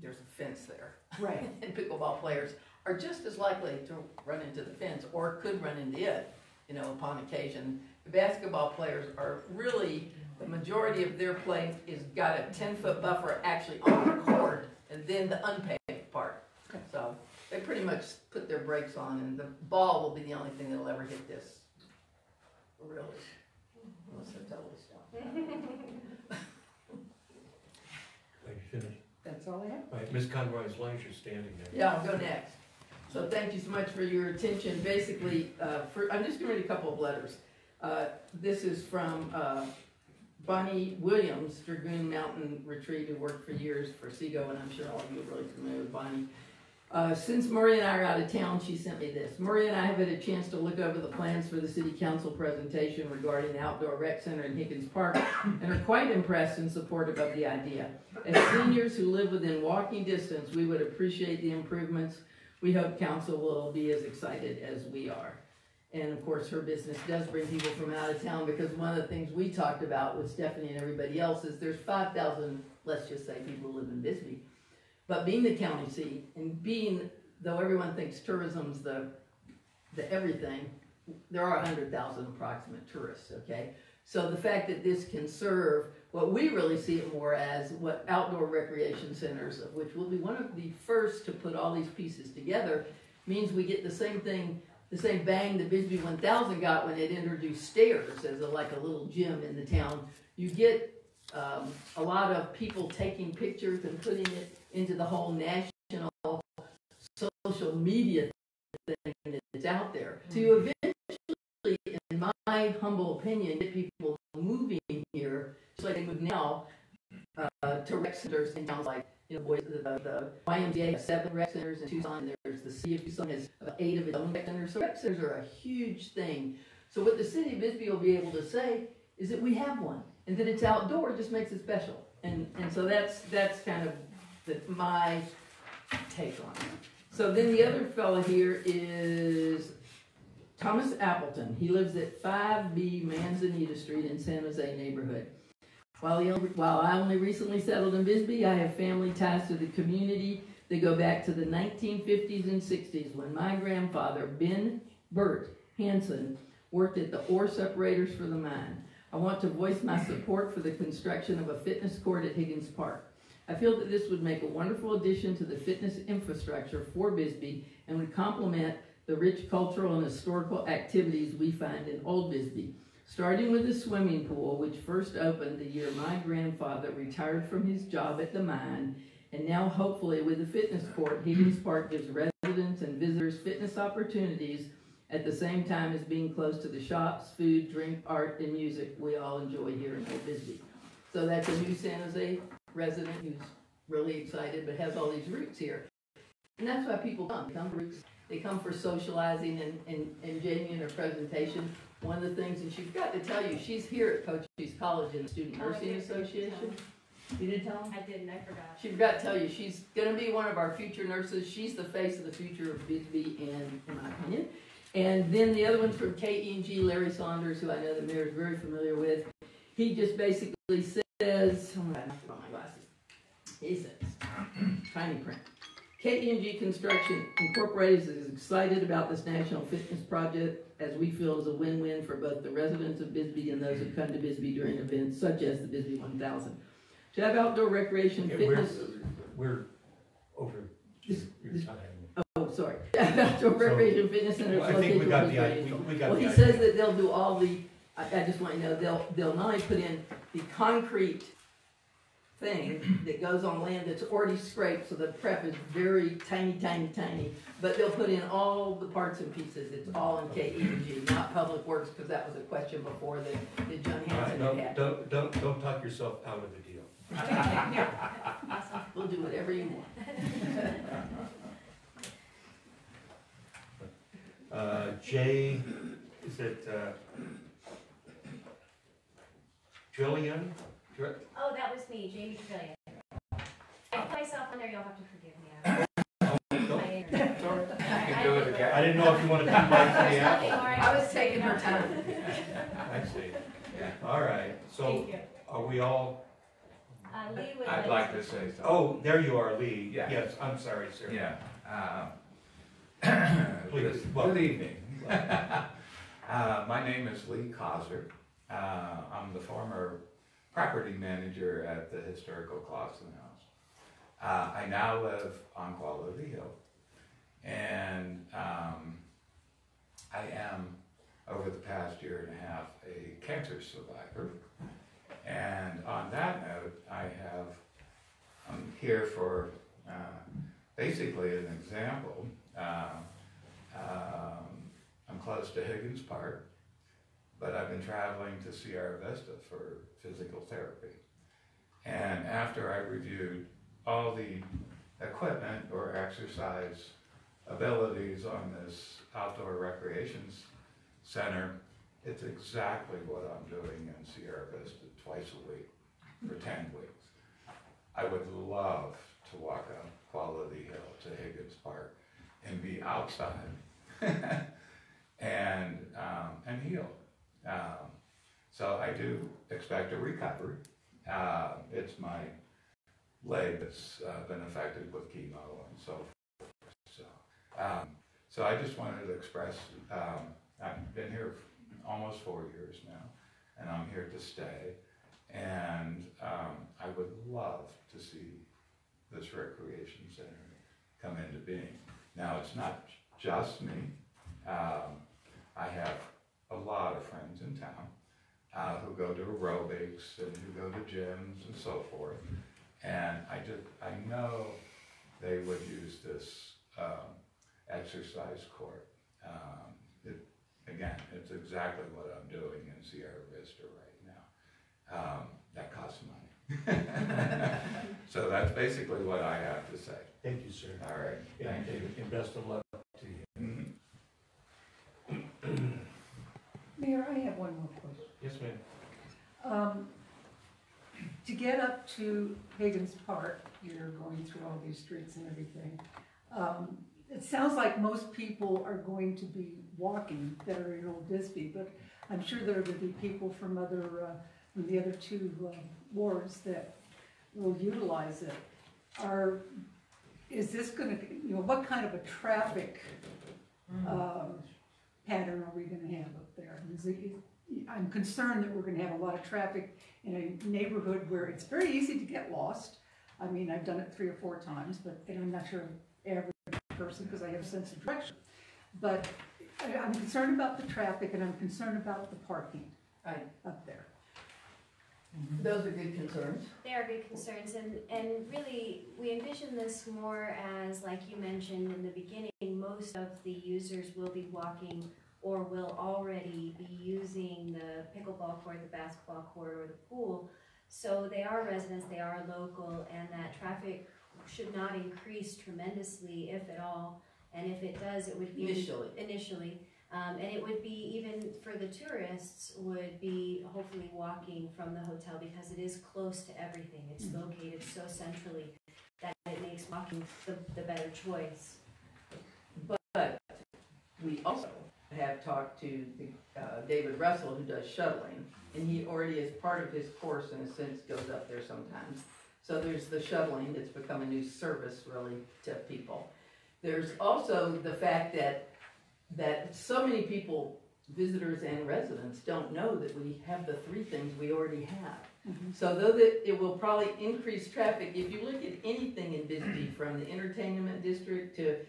there's a fence there. Right. And pickleball players are just as likely to run into the fence, or could run into it, upon occasion. The basketball players are really, the majority of their play is got a 10-foot buffer actually on the court, and then the unpaved part. So they pretty much put their brakes on, and the ball will be the only thing that'll ever hit this. Really. Unless I totally stop. Are you finished? That's all I have. All right, Ms. Conroy, as long as you're standing there. Yeah, I'll go next. So thank you so much for your attention. Basically, I'm just going to read a couple of letters. This is from Bonnie Williams, Dragoon Mountain Retreat, who worked for years for Seago, and I'm sure all of you are really familiar with Bonnie. Since Maria and I are out of town, she sent me this. Maria and I have had a chance to look over the plans for the City Council presentation regarding the outdoor rec center in Higgins Park, and are quite impressed and supportive of the idea. As seniors who live within walking distance, we would appreciate the improvements. We hope council will be as excited as we are. And of course, her business does bring people from out of town, because one of the things we talked about with Stephanie and everybody else is there's 5,000, let's just say, people who live in Bisbee. But being the county seat, and being, though everyone thinks tourism's the everything, there are 100,000 approximate tourists, okay? So the fact that this can serve what we really see it more as, what outdoor recreation centers, of which we'll be one of the first to put all these pieces together, means we get the same thing, the same bang that Bisbee 1000 got when it introduced stairs as like a little gym in the town. You get a lot of people taking pictures and putting it into the whole national social media thing that's out there. To eventually, in my humble opinion, get people moving here, just like they move now, to rec centers in towns like, the YMCA has 7 rec centers in Tucson. There's the city of Tucson has about 8 of its own rec centers. So rec centers are a huge thing. So what the city of Bisbee will be able to say is that we have one, and that it's outdoor just makes it special. And so that's kind of my take on it. So then the other fellow here is Thomas Appleton. He lives at 5B Manzanita Street in San Jose neighborhood. While I only recently settled in Bisbee, I have family ties to the community that go back to the 1950s and 60s, when my grandfather, Ben Burt Hansen, worked at the ore separators for the mine. I want to voice my support for the construction of a fitness court at Higgins Park. I feel that this would make a wonderful addition to the fitness infrastructure for Bisbee, and would complement the rich cultural and historical activities we find in Old Bisbee. Starting with the swimming pool, which first opened the year my grandfather retired from his job at the mine, and now hopefully with the fitness court, Higgins Park gives residents and visitors fitness opportunities at the same time as being close to the shops, food, drink, art, and music we all enjoy here in Old Bisbee. So that's a new San Jose resident who's really excited, but has all these roots here. And that's why people come. They come for roots. They come for socializing, and Jamie in her presentation, one of the things, and she forgot to tell you, she's here at Cochise College in the Student Nursing Association. You didn't tell them? I didn't, I forgot. She forgot to tell you, she's gonna be one of our future nurses. She's the face of the future of Bisbee, and in my opinion. And then the other one's from KENG, Larry Saunders, who I know the mayor is very familiar with. He just basically says, oh my God, I have to put my glasses. He says, tiny print. KENG Construction Incorporated is excited about this national fitness project, as we feel is a win-win for both the residents of Bisbee and those who come to Bisbee during events such as the Bisbee 1000. To have outdoor recreation fitness... We're over your time. Oh, sorry. Outdoor recreation fitness center. Well, I think we got the idea. Well, he says that they'll do all the, I just want you to know, they'll not only put in the concrete thing that goes on land that's already scraped, so the prep is very tiny, tiny, tiny. But they'll put in all the parts and pieces. It's all in KE&G, not Public Works, because that was a question before that John Hanson had. Don't talk yourself out of the deal. We'll do whatever you want. Jay, is it, Trillian? Oh, that was me, Jamie Trillian. I put myself on there, you'll have to forgive me. I didn't know if you wanted to come back to the apple. I was taking her time. I see. All right, so Thank you. are we all, Lee would I'd like to say something. oh, there you are, Lee. Yeah. Yes, I'm sorry, sir. Yeah. Please, Good evening. My name is Lee Causer. I'm the former property manager at the historical Clausen House. I now live on Quality Hill, and I am, over the past year and a half, a cancer survivor. And on that note, I'm here for basically an example. I'm close to Higgins Park, but I've been traveling to Sierra Vista for physical therapy. And after I reviewed all the equipment or exercise abilities on this outdoor recreation center, it's exactly what I'm doing in Sierra Vista twice a week for 10 weeks. I would love to walk up Quality Hill to Higgins Park and be outside and heal. So I do expect a recovery. It's my leg that's been affected with chemo and so forth. So I just wanted to express, I've been here almost 4 years now, and I'm here to stay. And I would love to see this recreation center come into being. Now, it's not just me. I have a lot of friends in town who go to aerobics and who go to gyms and so forth. And I know they would use this exercise court. Again, it's exactly what I'm doing in Sierra Vista right now. That costs money. So that's basically what I have to say. Thank you, sir. All right. Thank you. And best of luck to you. Mm-hmm. Mayor, I have one more question. Yes, ma'am. To get up to Higgins Park, you're going through all these streets and everything. It sounds like most people are going to be walking that are in Old Bisbee, but I'm sure there are going to be people from from the other two wards that will utilize it. Is this going to, what kind of a traffic pattern are we going to have up there? I'm concerned that we're going to have a lot of traffic in a neighborhood where it's very easy to get lost. I mean, I've done it 3 or 4 times, and I'm not sure every person because I have a sense of direction. But I'm concerned about the traffic and I'm concerned about the parking up there. Those are good concerns. They are good concerns, and really, we envision this more as, like you mentioned in the beginning, most of the users will be walking or will already be using the pickleball court, the basketball court, or the pool. So they are residents, they are local, and that traffic should not increase tremendously, if at all. And if it does, it would be initially. And it would be, even for the tourists, would be hopefully walking from the hotel because it is close to everything. It's located so centrally that it makes walking the better choice. But we also have talked to David Russell, who does shuttling, and he already, as part of his course, in a sense, goes up there sometimes. So there's the shuttling that's become a new service, really, to people. There's also the fact that so many people, visitors and residents, don't know that we have the 3 things we already have. So though that it will probably increase traffic, if you look at anything in Bisbee, from the entertainment district to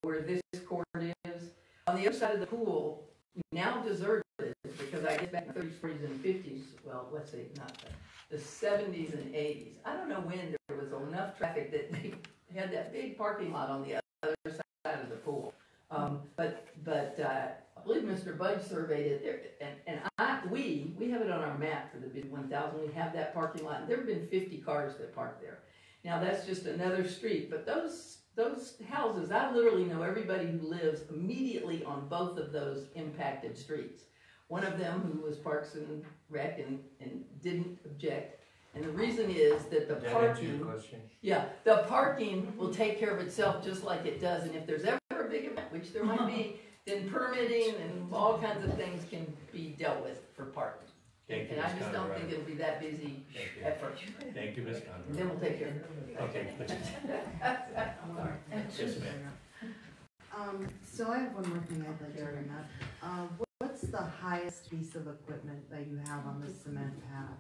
where this court is, on the other side of the pool, now deserted, because I guess back in the 30s, 40s, and 50s, well, let's say not the 70s and 80s, I don't know when there was enough traffic that they had that big parking lot on the other side of the pool. But I believe Mr. Budge surveyed it there, and we have it on our map for the bid 1000. We have that parking lot, and there have been 50 cars that park there. Now that's just another street, but those houses, I literally know everybody who lives immediately on both of those impacted streets. One of them who was Parks and Rec and didn't object. And the reason is that the parking, yeah, the parking will take care of itself just like it does. And if there's ever a big event, which there might be, then permitting and all kinds of things can be dealt with for parking. Thank you, And I Ms. just don't Conrad. think it'll be that busy at first. Thank you, Ms. Conrad. And then we'll take care of it. Okay. I'm sorry. Yes, ma'am. So I have one more thing I'd like to bring up. What's the highest piece of equipment that you have on the cement pad?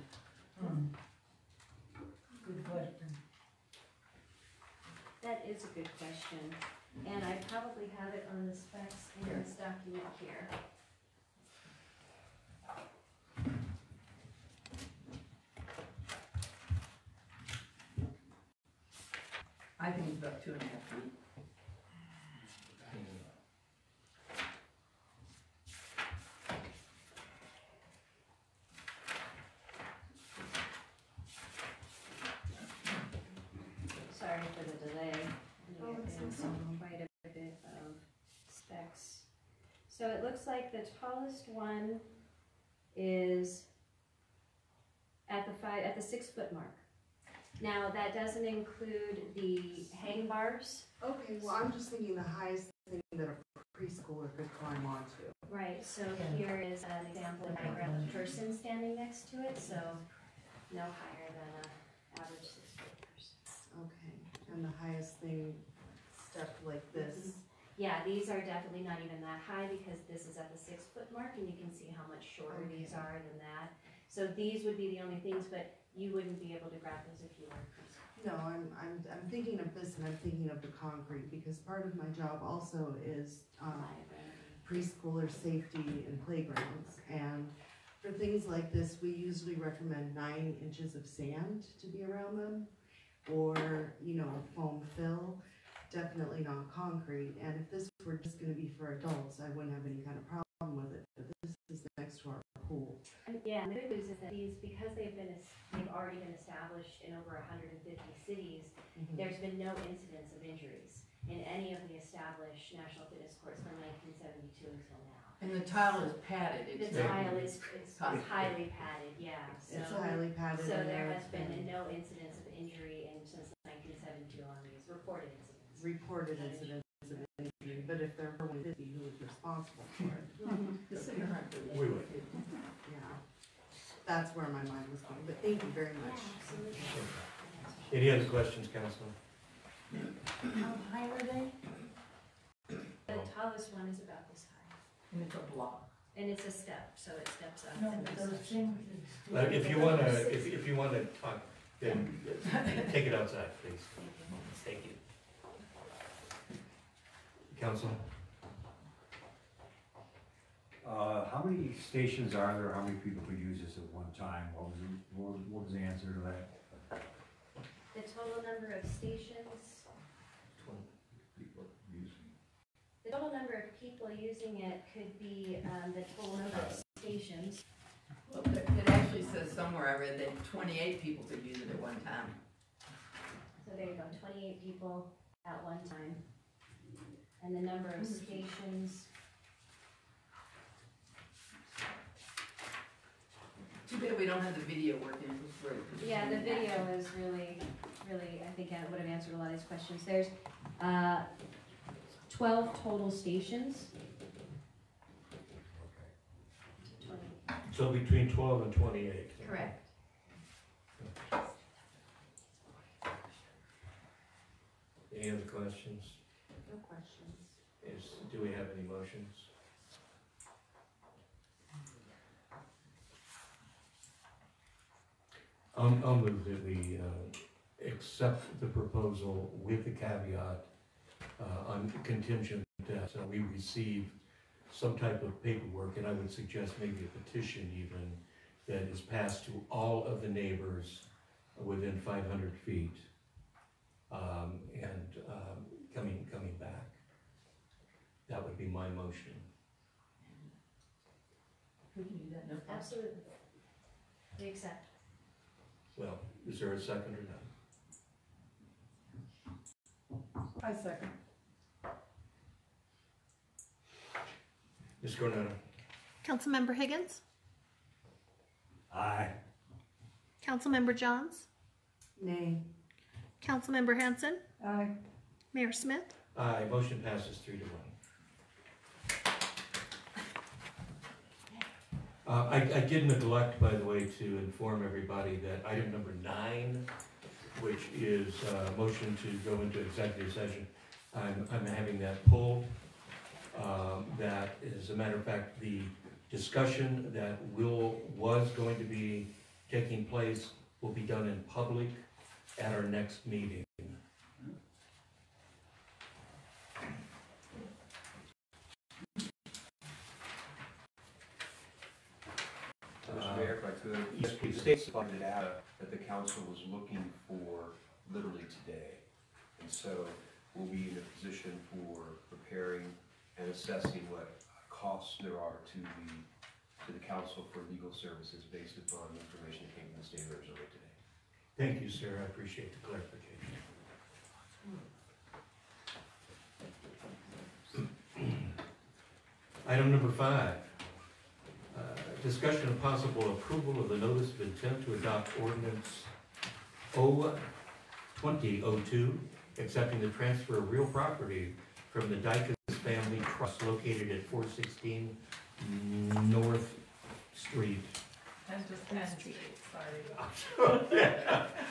Good question. That is a good question, and I probably have it on the specs in this document here. I think it's about 2.5 feet. Sorry for the delay. Oh, it's no There's problem. quite a bit of specs. So it looks like the tallest one is at the 6 foot mark. Now, that doesn't include the hang bars. Okay, well, I'm just thinking the highest thing that a preschooler could climb onto. Right, so here is an example of a person standing next to it, so no higher than an average 6 foot person. Okay, and the highest thing stepped like this. Yeah, these are definitely not even that high because this is at the 6 foot mark and you can see how much shorter these are than that. So these would be the only things, but you wouldn't be able to grab those if you were a preschool. No, I'm thinking of this and I'm thinking of the concrete because part of my job also is preschooler safety and playgrounds. And for things like this, we usually recommend 9 inches of sand to be around them, or foam fill. Definitely not concrete. And if this were just going to be for adults, I wouldn't have any kind of problem with it. But this is next to our pool. Yeah, and the good news is that these, because they've already been established in over 150 cities, there's been no incidents of injuries in any of the established national fitness courts from 1972 until now. And the tile is padded. The tile is highly padded, yeah. So, It's highly padded. So and there has been everything. no incidents of injury since 1972 on these reported incidents. Reported incidents of injury, but if there were one, it'd be who was responsible for it. We would. Yeah, that's where my mind was going, but thank you very much. Any other questions, Councilman? How high are they? The tallest one is about this high. And it's a block. And it's a step, so it steps up. No, and but there's those such- things. If you wanna talk, then take it outside, please. Thank you. Council? How many stations are there? How many people could use this at one time? What was the answer to that? The total number of stations, People using. the total number of people using it could be the total number of stations. Well, it actually says somewhere, I read that 28 people could use it at one time. So there you go, 28 people at one time. And the number of stations, Too bad we don't have the video working. yeah, the video is really, I think I would have answered a lot of these questions. There's 12 total stations. 20. So between 12 and 28? Correct. Any other questions? No questions. Do we have any motions? I'll move that we accept the proposal with the caveat on contingent that we receive some type of paperwork, and I would suggest maybe a petition even, that is passed to all of the neighbors within 500 feet, coming back. That would be my motion. We can do that, no problem. Absolutely. They accept. Well, is there a second or not? I second. Ms. Coronado? Councilmember Higgins? Aye. Councilmember Johns? Nay. Councilmember Hanson? Aye. Mayor Smith? Aye, motion passes 3-1. I did neglect, by the way, to inform everybody that item number 9, which is motion to go into executive session, I'm having that pulled. That, as a matter of fact, the discussion that was going to be taking place will be done in public at our next meeting. Mr. Mayor, if I could, Yes, please. the state supplied data that the council was looking for literally today. And so we'll be in a position for preparing and assessing what costs there are to the council for legal services based upon the information that came from the state of Arizona today. Thank you, sir. I appreciate the clarification. Item number 5, discussion of possible approval of the notice of intent to adopt ordinance 2002, accepting the transfer of real property from the Dicus Family Trust located at 416 North Street. And just N Street, sorry.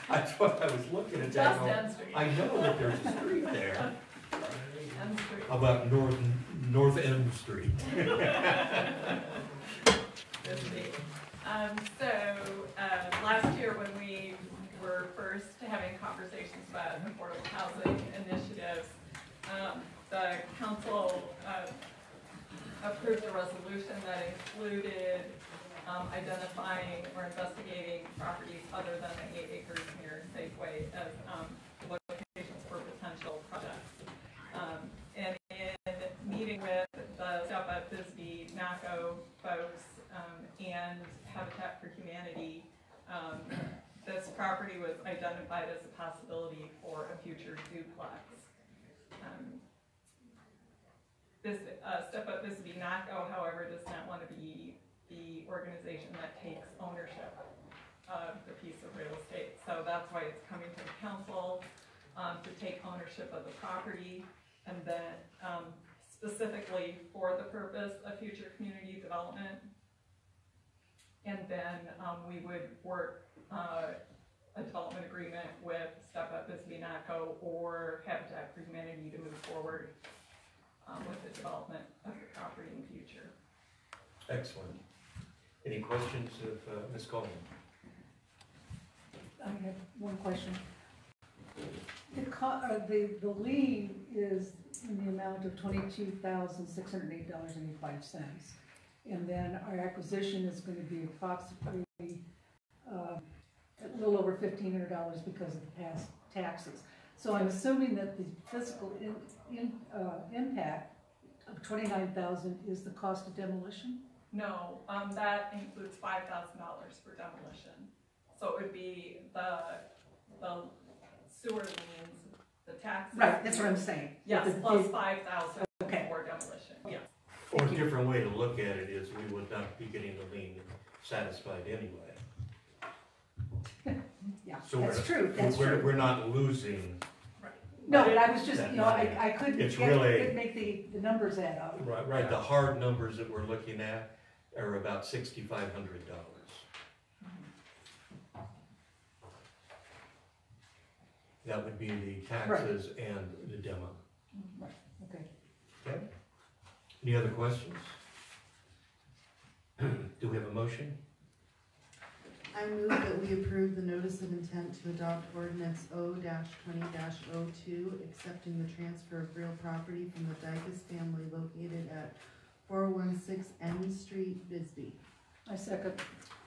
That's what I was looking at. Just N Street. I know that there's a street there. N Street. How about North End Street? Last year when we were first having conversations about affordable housing initiatives, the council approved a resolution that included identifying or investigating properties other than the 8 acres near Safeway as locations for potential projects. And in meeting with the Step Up Bisbee, NACO folks, and Habitat for Humanity, this property was identified as a possibility for a future duplex. Step Up Bisbee NACO, however, does not want to be the organization that takes ownership of the piece of real estate. So that's why it's coming to the council to take ownership of the property, and then specifically for the purpose of future community development. And then we would work a development agreement with Step Up Bisbee NACO or Habitat for Humanity to move forward with the development of the property in the future. Excellent. Any questions of Ms. Coleman? I have one question. The lien is in the amount of $22,608.85. And then our acquisition is going to be approximately a little over $1,500 because of the past taxes. So I'm assuming that the fiscal impact of $29,000 is the cost of demolition? No, that includes $5,000 for demolition. So it would be the sewer liens, the taxes. Right, that's what I'm saying. Yes, The plus big- $5,000 Okay. for demolition, yes. Or a different way to look at it is we would not be getting the lien satisfied anyway. Yeah, So that's true, that's we're true. We're not losing. No, but I was just, that you know, money. I couldn't It's get, really- couldn't make the numbers add up. Right, the hard numbers that we're looking at are about $6,500. That would be the taxes and the demo. Right, okay. Okay? Any other questions? Do we have a motion? I move that we approve the notice of intent to adopt ordinance O-20-02, accepting the transfer of real property from the Dicus family located at 416 M Street, Bisbee. I second.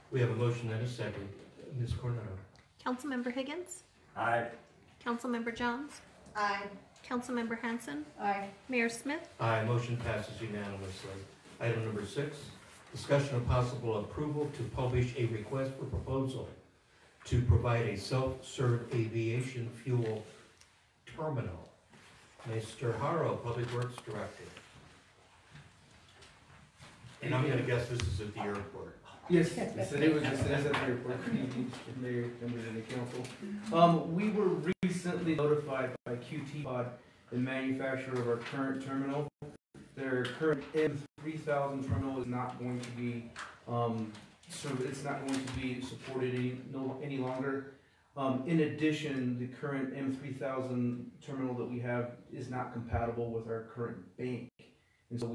We have a motion and a second. Ms. Coronado? Councilmember Higgins, Aye. Councilmember Johns, Aye. Councilmember Hanson, Aye. Mayor Smith, Aye, motion passes unanimously. Item number 6, discussion of possible approval to publish a request for proposal to provide a self-serve aviation fuel terminal. Mr. Haro, Public Works Director. And I'm gonna guess this is at the airport. Yes, yes, it was, it is at the airport, Mayor, members of the council. We were recently notified by QT Pod, the manufacturer of our current terminal. Their current M3000 terminal is not going to be, it's not going to be supported any longer. In addition, the current M3000 terminal that we have is not compatible with our current bank. And so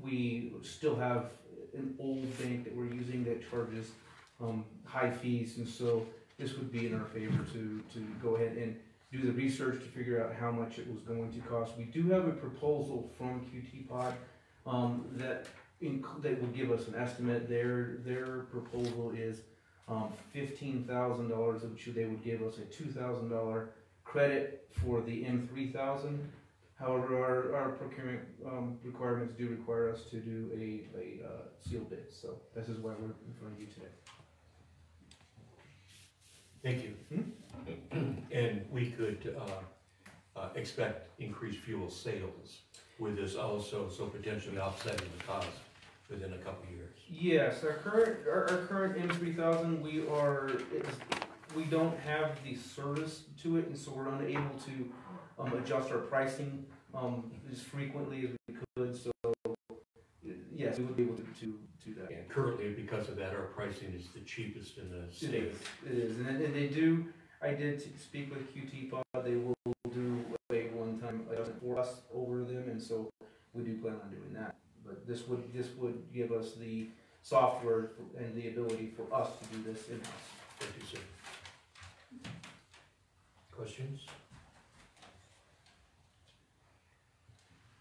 we still have an old bank that we're using that charges high fees, and so this would be in our favor to go ahead and do the research to figure out how much it was going to cost. We do have a proposal from QT Pod that will give us an estimate. Their proposal is $15,000, of which they would give us a $2,000 credit for the M3000. However, our procurement requirements do require us to do a sealed bid, so this is why we're in front of you today. Thank you. And we could expect increased fuel sales with this also, so potentially offsetting the cost within a couple of years. Yes, our current M3000, we don't have the service to it, and so we're unable to adjust our pricing as frequently as we could. So yes, we would be able to do that. And currently, because of that, our pricing is the cheapest in the state. It is, and they do. I did speak with QT Pod. They will do a one-time adjustment for us over them, and so we do plan on doing that. But this would give us the software and the ability for us to do this in-house. Thank you, sir. Questions?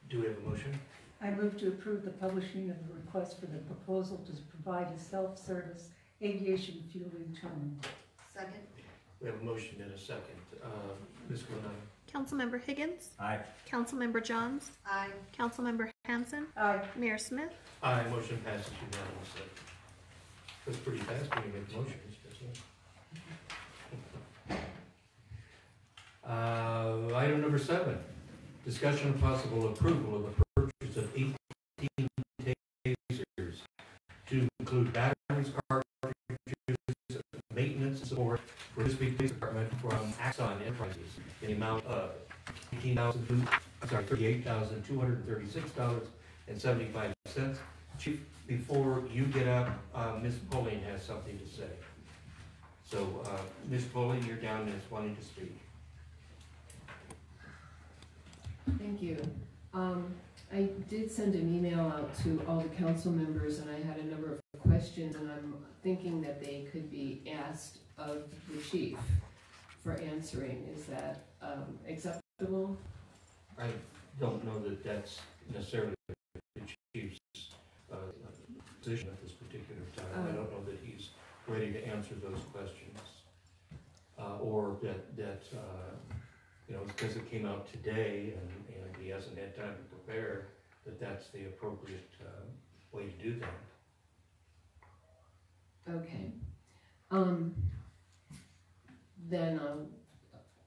Do we have a motion? I move to approve the publishing of the request for the proposal to provide a self-service aviation fueling terminal. Second. We have a motion and a second. Ms. Coronado? Councilmember Higgins, Aye. Councilmember Johns, Aye. Councilmember Hanson, Aye. Mayor Smith, Aye, motion passes unanimously. That's pretty fast when you make motions, doesn't it? Item number 7, discussion of possible approval of the purchase of 18 tasers to include batteries, cartridges, maintenance and support for this big police department from Axon Enterprises in the amount of $38,236.75. Chief, before you get up, Ms. Pulling has something to say. So, Ms. Pulling, you're down as wanting to speak. Thank you. I did send an email out to all the council members, and I had a number of questions, and I'm thinking that they could be asked of the chief for answering. Is that acceptable? I don't know that that's necessarily the chief's position at this particular time. I don't know that he's ready to answer those questions. Or that you know, because it came out today and he hasn't had time to prepare, that's the appropriate way to do that. Okay. Then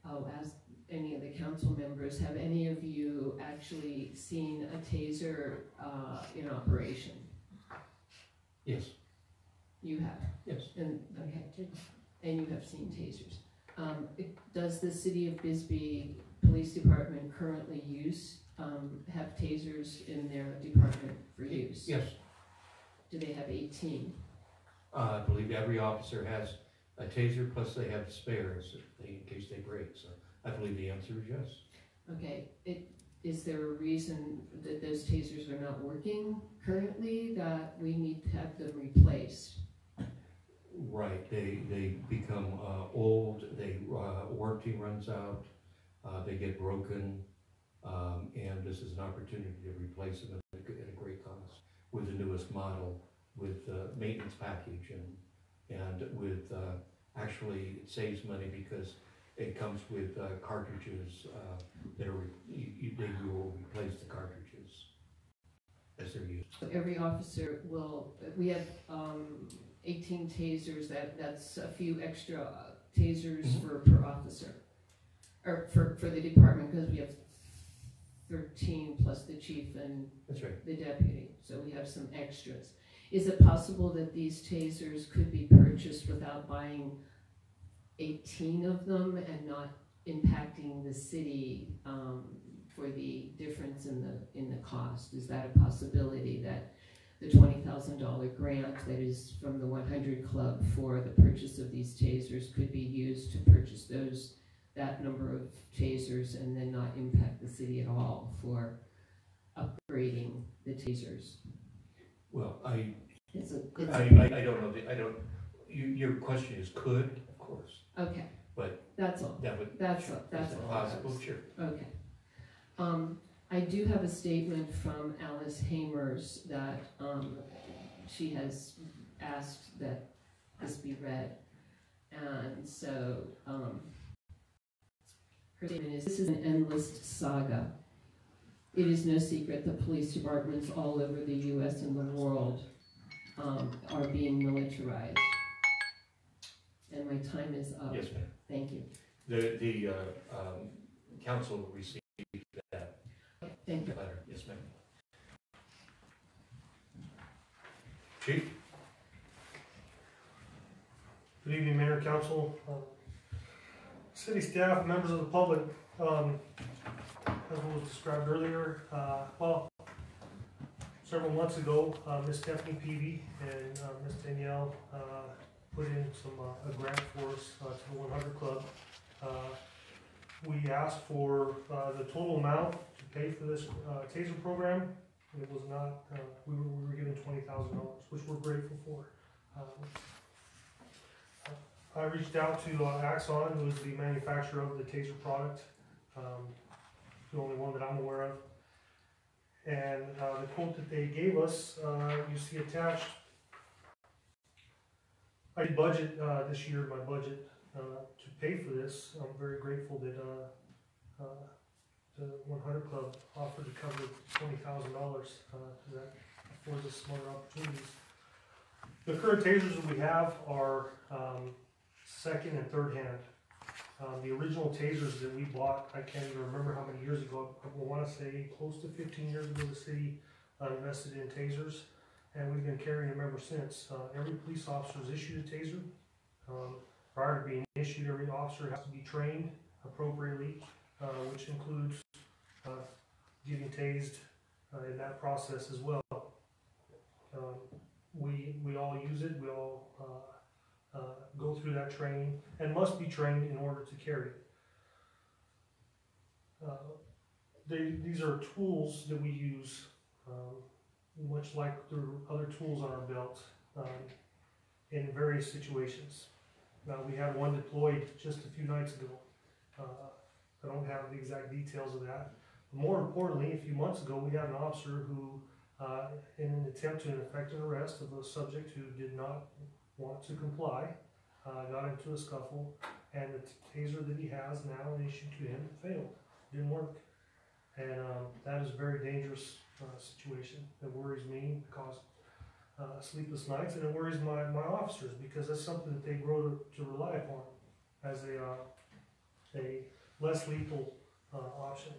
I'll ask any of the council members, have any of you actually seen a taser in operation? Yes. You have? Yes. And, okay, and you have seen tasers. Does the city of Bisbee Police Department currently have tasers in their department for use? Yes. Do they have 18? I believe every officer has a taser, plus they have spares in case they break. So I believe the answer is yes. Okay. Is there a reason that those tasers are not working currently, that we need to have them replaced? Right. They become old. Warranty runs out. They get broken, and this is an opportunity to replace them at a great cost. with the newest model, with the maintenance package and with, actually it saves money because it comes with cartridges that are, they will replace the cartridges as they're used. So every officer will, we have 18 tasers, that's a few extra tasers per officer. Or for the department, because we have 13 plus the chief and That's right. the deputy, so we have some extras. Is it possible that these tasers could be purchased without buying 18 of them and not impacting the city for the difference in the cost? Is that a possibility, that the $20,000 grant that is from the 100 Club for the purchase of these tasers could be used to purchase that number of tasers and then not impact the city at all for upgrading the tasers? Well, I It's a- don't know, your question is could, of course, Okay, but that's all. that would. That's all. That's is it all. possible? Sure. Okay. I do have a statement from Alice Hamers that she has asked that this be read, and so her statement is: "This is an endless saga. It is no secret that police departments all over the U.S. and the world are being militarized." And my time is up. Yes, ma'am. Thank you. The council received that Thank you. letter. Yes, ma'am. Chief? Good evening, Mayor, Council, city staff, members of the public. As was described earlier, well, several months ago, Ms. Stephanie Peavy and Ms. Danielle put in a grant for us to the 100 Club. We asked for the total amount to pay for this taser program. It was not, we were given $20,000, which we're grateful for. I reached out to Axon, who is the manufacturer of the taser product, the only one that I'm aware of. And the quote that they gave us, you see attached. I did budget this year, my budget to pay for this. I'm very grateful that the 100 Club offered to cover $20,000. That affords us smarter opportunities. The current tasers that we have are second and third hand. The original tasers that we bought, I can't even remember how many years ago. I want to say close to 15 years ago, the city invested in tasers, and we've been carrying them ever since. Every police officer is issued a taser. Prior to being issued, every officer has to be trained appropriately, which includes getting tased in that process as well. We all use it. We all go through that training and must be trained in order to carry it. These are tools that we use, much like the other tools on our belt, in various situations. We had one deployed just a few nights ago. I don't have the exact details of that. More importantly, a few months ago, we had an officer who, in an attempt to effect an arrest of a subject who did not want to comply, got into a scuffle, and the taser that he has now issued to him failed, didn't work. And that is a very dangerous situation that worries me, causes sleepless nights, and it worries my officers, because that's something that they grow to rely upon as a less lethal option.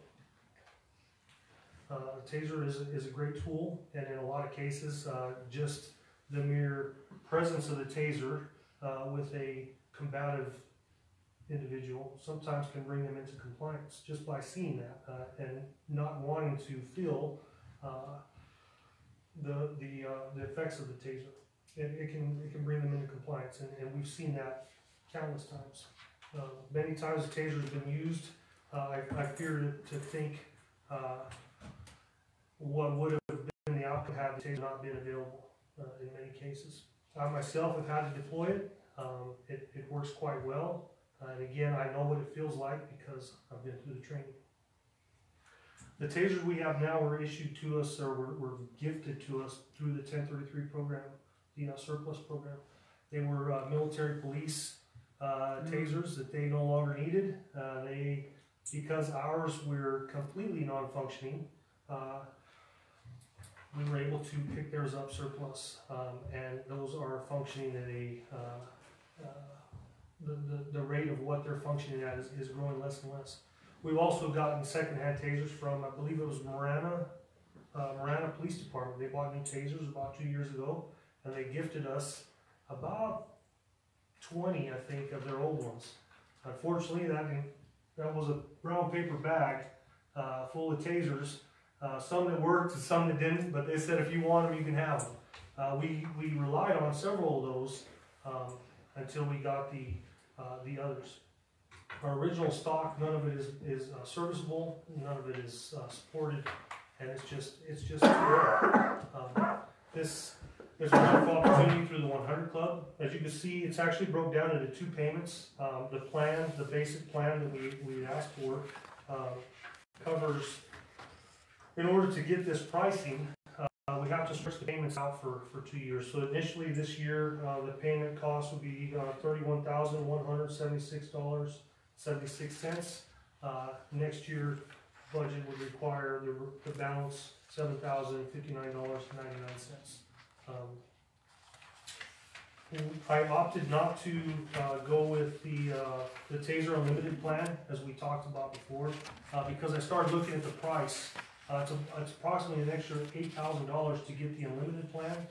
Taser is a great tool, and in a lot of cases, just the mere presence of the taser with a combative individual sometimes can bring them into compliance just by seeing that and not wanting to feel the effects of the taser. It can bring them into compliance, and we've seen that countless times. Many times the taser has been used. I fear to think what would have been the outcome had the taser not been available in many cases. I myself have had to deploy it. It works quite well. And again, I know what it feels like because I've been through the training. The tasers we have now were issued to us or were gifted to us through the 1033 program, the surplus program. They were military police tasers that they no longer needed. Because ours were completely non-functioning, we were able to pick theirs up surplus, and those are functioning at the rate of what they're functioning at is growing less and less. We've also gotten secondhand tasers from, I believe it was Marana Police Department. They bought new tasers about 2 years ago, and they gifted us about 20, I think, of their old ones. Unfortunately, that was a brown paper bag full of tasers, some that worked and some that didn't, but they said if you want them, you can have them. We relied on several of those until we got the others. Our original stock, none of it is serviceable, none of it is supported, and it's just too rare. There's a wonderful opportunity through the 100 Club. As you can see, it's actually broke down into 2 payments. The basic plan that we asked for covers, in order to get this pricing, we have to stretch the payments out for 2 years. So initially this year, the payment cost would be $31,176.76. Next year budget would require the balance $7,059.99. I opted not to go with the Taser Unlimited plan, as we talked about before, because I started looking at the price. It's approximately an extra $8,000 to get the Unlimited plan,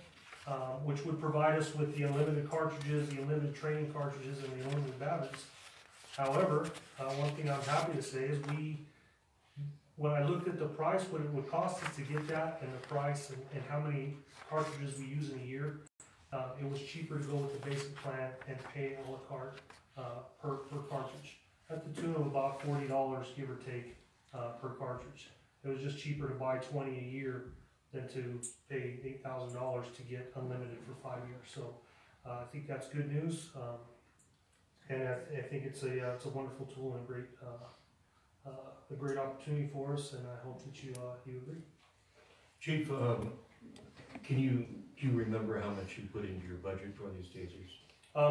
which would provide us with the unlimited cartridges, the unlimited training cartridges, and the unlimited batteries. However, one thing I'm happy to say is when I looked at the price, what it would cost us to get that, and the price, and how many cartridges we use in a year, it was cheaper to go with the basic plan and pay a la carte per cartridge, at the tune of about $40, give or take, per cartridge. It was just cheaper to buy 20 a year than to pay $8,000 to get unlimited for 5 years. So I think that's good news, and I think it's a wonderful tool and a great opportunity for us, and I hope that you agree. Chief, do you remember how much you put into your budget for these tasers?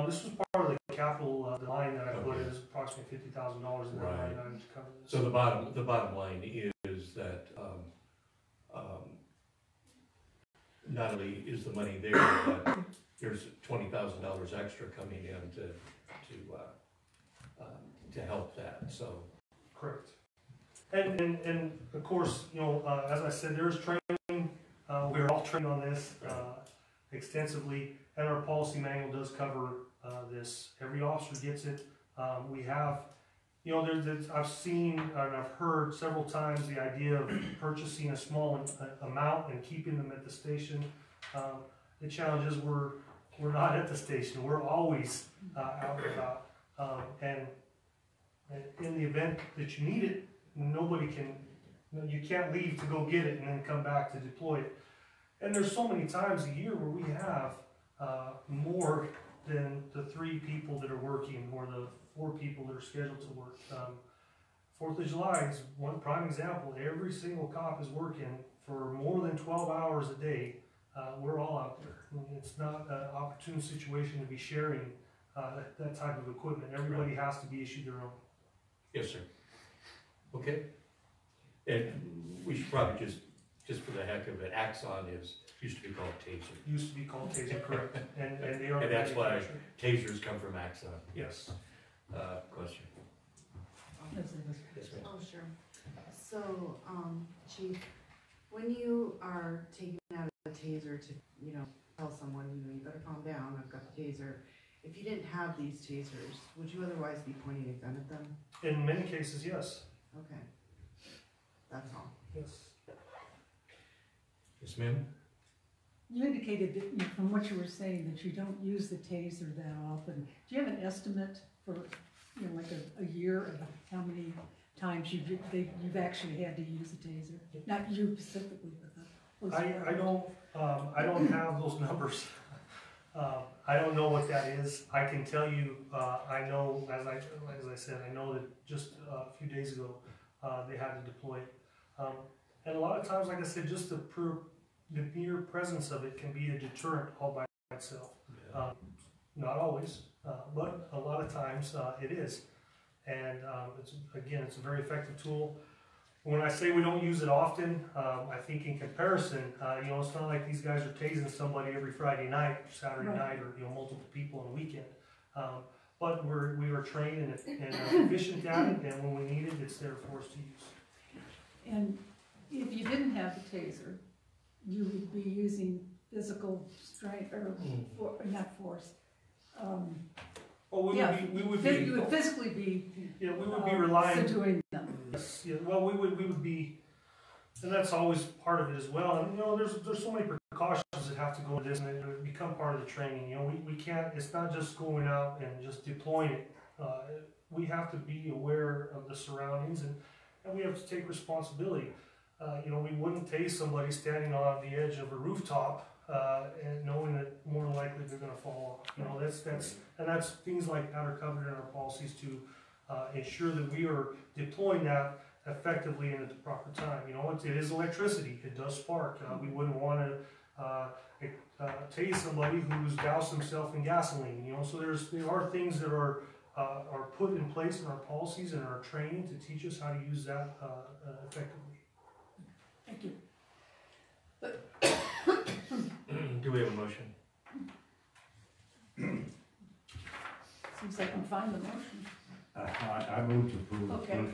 This was part of the capital, the line that I put is approximately $50,000 in that line item to cover this. So the bottom line is that not only is the money there, but there's $20,000 extra coming in to help that. So correct. And of course, as I said, there's training. We're all trained on this extensively, and our policy manual does cover this. Every officer gets it. We have, I've seen and I've heard several times the idea of purchasing a small amount and keeping them at the station. The challenge is we're not at the station. We're always out and about. And in the event that you need it, you can't leave to go get it and then come back to deploy it. And there's so many times a year where we have more than the 3 people that are working or the 4 people that are scheduled to work. 4th of July is one prime example. Every single cop is working for more than 12 hours a day. We're all out there. It's not an opportune situation to be sharing that type of equipment. Everybody has to be issued their own. Yes, sir. Okay. And we should probably just for the heck of it, Axon used to be called Taser. Used to be called Taser, correct. And they are. And that's why tasers come from Axon. Yes. Question. Yes, ma'am. Oh, sure. So, Chief, when you are taking out a taser to, tell someone, you better calm down, I've got the taser. If you didn't have these tasers, would you otherwise be pointing a gun at them? In many cases, yes. Okay. That's all. Yes. Yes, ma'am. You indicated that, from what you were saying, that you don't use the taser that often. Do you have an estimate for, like a year of how many times you've actually had to use a taser? Not you specifically, but I don't have those numbers. I don't know what that is. I can tell you, I know, as I said, I know that just a few days ago, they had to deploy it. And a lot of times, like I said, just the mere presence of it can be a deterrent all by itself. Not always, but a lot of times it is. And it's a very effective tool. When I say we don't use it often, I think in comparison, it's not like these guys are tasing somebody every Friday night, or Saturday night, or multiple people on a weekend. But we are trained and efficient at it, and when we need it, it's there for us to use. And if you didn't have the taser, you would be using physical strength, or not force. We would physically be. Yeah, we would be relying. Subduing them. Yes, yeah, well, we would be, and that's always part of it as well. And there's so many precautions that have to go into this, and it become part of the training. We can't. It's not just going out and just deploying it. We have to be aware of the surroundings, and we have to take responsibility. We wouldn't tase somebody standing on the edge of a rooftop and knowing that more than likely they're going to fall off. That's things like that are covered in our policies to ensure that we are deploying that effectively and at the proper time. It is electricity. It does spark. We wouldn't want to tase somebody who's doused himself in gasoline. So there are things that are put in place in our policies and our training to teach us how to use that effectively. Thank you. Do we have a motion? Seems like I can find the motion. I move to approve. Okay.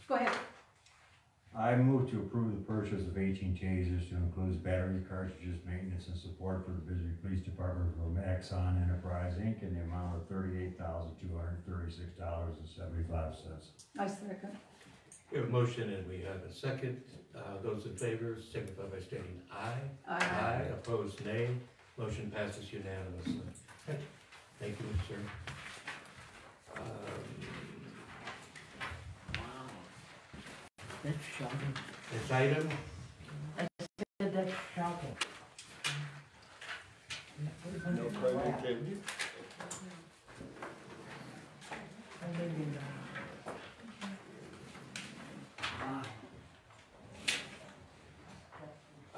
Go ahead. I move to approve the purchase of 18 tasers to include battery cartridges, maintenance, and support for the Bisbee Police Department from Axon Enterprise Inc. in the amount of $38,236.75. I second. We have a motion and we have a second. Those in favor signify by stating aye. Aye. Opposed, nay. Motion passes unanimously. Thank you, sir. That's shocking. Next item. I said that's shocking. No private activity?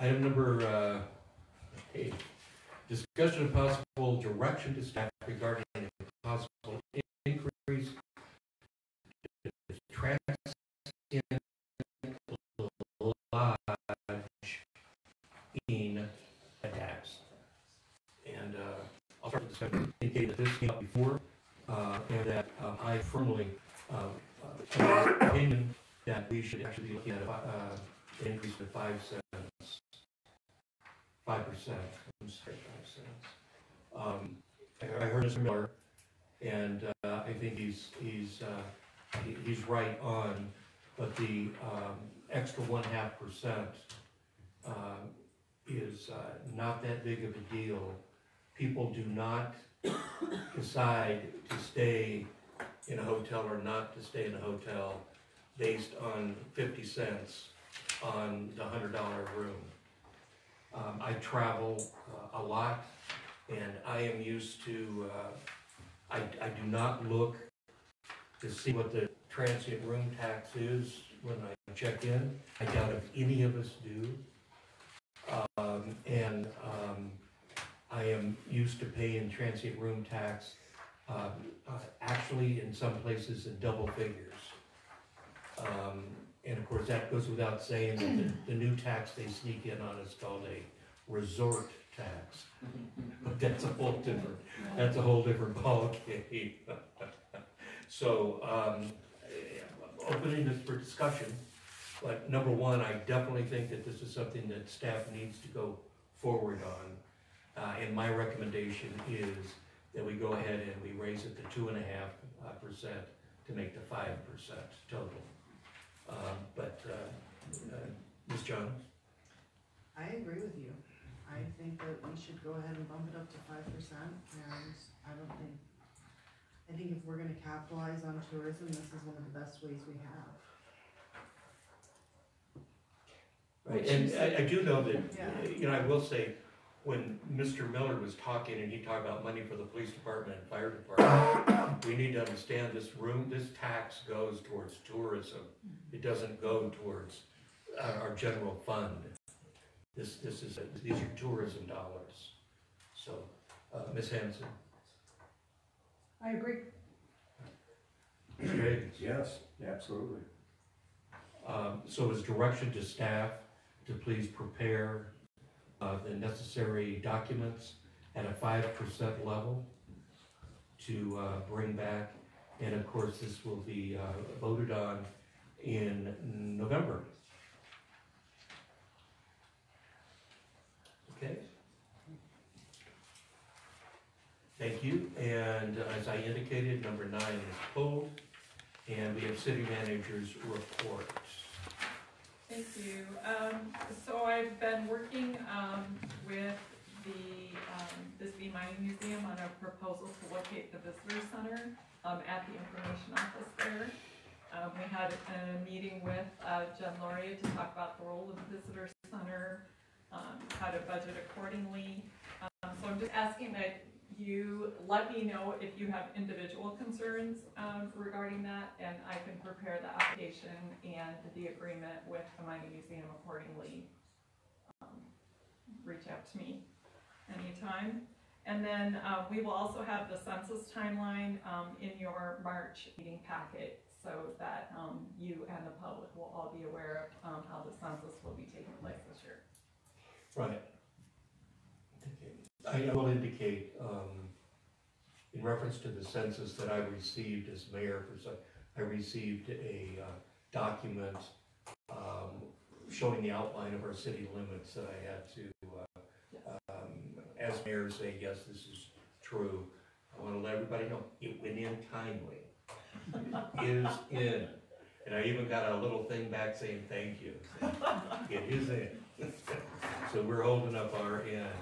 Item number 8. Discussion of possible direction to staff regarding a possible increase to transient lodging attacks. And I'll start with the discussion. Indicate that this came up before, and that I firmly opinion that we should actually be looking at an increase to 5 cents. 5%. I'm sorry, 5 cents. I heard Mr. Miller, and I think he's right on. But the extra 0.5% is not that big of a deal. People do not decide to stay in a hotel or not to stay in a hotel based on 50 cents on the $100 room. I travel a lot, and I am used to, I do not look to see what the transient room tax is when I check in. I doubt if any of us do. I am used to paying transient room tax, actually in some places in double figures. And of course, that goes without saying that the new tax they sneak in on is called a resort tax. But that's a whole different ballgame. So, opening this for discussion, but number one, I definitely think that this is something that staff needs to go forward on. And my recommendation is that we go ahead and we raise it to 2.5% to make the 5% total. Ms. Jones? I agree with you. I think that we should go ahead and bump it up to 5%, and I think if we're gonna capitalize on tourism, this is one of the best ways we have. Right, and I do know that, I will say, when Mr. Miller was talking and he talked about money for the police department and fire department, we need to understand this tax goes towards tourism. It doesn't go towards our general fund. These are tourism dollars. So, Ms. Hanson. I agree. Mr. Higgins? Yes, absolutely. So is direction to staff to please prepare the necessary documents at a 5% level to bring back. And of course, this will be voted on in November. Okay. Thank you. And as I indicated, number 9 is pulled. And we have city manager's report. Thank you. So I've been working with the Bisbee Mining Museum on a proposal to locate the visitor center at the information office there. We had a meeting with Jen Lauria to talk about the role of the visitor center, how to budget accordingly. So I'm just asking that you let me know if you have individual concerns regarding that, and I can prepare the application and the agreement with the mining museum accordingly. Reach out to me anytime. And then we will also have the census timeline in your March meeting packet, so that you and the public will all be aware of how the census will be taking place this year. Right. I will indicate, in reference to the census that I received as mayor, I received a document showing the outline of our city limits that I had to, as mayor, say, yes, this is true. I want to let everybody know it went in timely. It is in. And I even got a little thing back saying thank you. It is in. So we're holding up our end.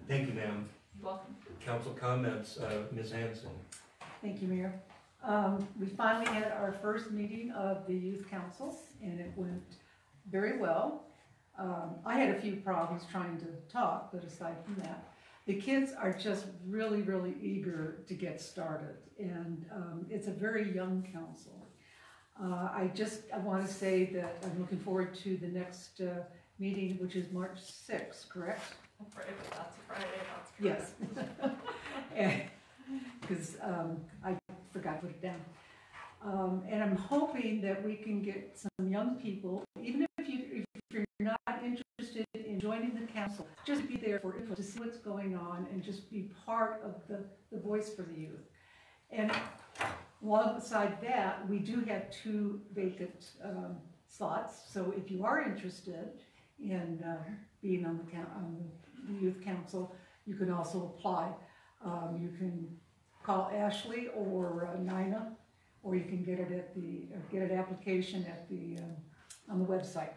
Thank you, ma'am. Welcome. Council comments, Ms. Hanson. Thank you, Mayor. We finally had our first meeting of the youth council, and it went very well. I had a few problems trying to talk, but aside from that, the kids are just really, really eager to get started, and it's a very young council. I want to say that I'm looking forward to the next meeting, which is March 6th, correct? Friday, that's Friday, that's correct. Yes. Because I forgot to put it down. And I'm hoping that we can get some young people, even if you're not interested in joining the council, just be there to see what's going on and just be part of the voice for the youth. And alongside that, we do have 2 vacant slots, so if you are interested in being on the youth council, you can also apply. You can call Ashley or Nina, or you can get it get an application at on the website.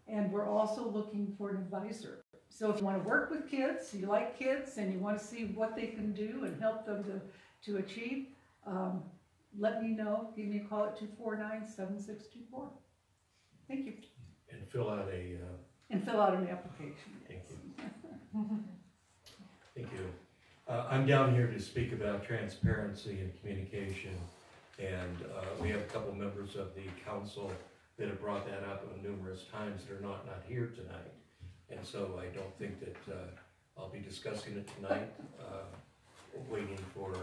And we're also looking for an advisor. So if you want to work with kids, you like kids, and you want to see what they can do and help them to achieve, let me know. Give me a call at 249-7624. Thank you. And fill out a... fill out an application. Thank you. Thank you. I'm down here to speak about transparency and communication, and we have a couple members of the council that have brought that up numerous times that are not here tonight, and so I don't think that I'll be discussing it tonight, waiting for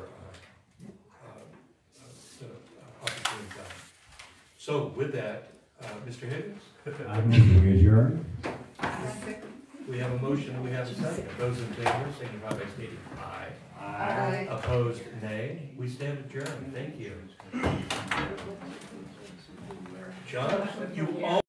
the opportune time. So with that, Mr. Higgins? I move we adjourn. We have a motion and we have a second. Those in favor, signify by stating aye. Aye. Opposed, nay. We stand adjourned. Thank you. John, you all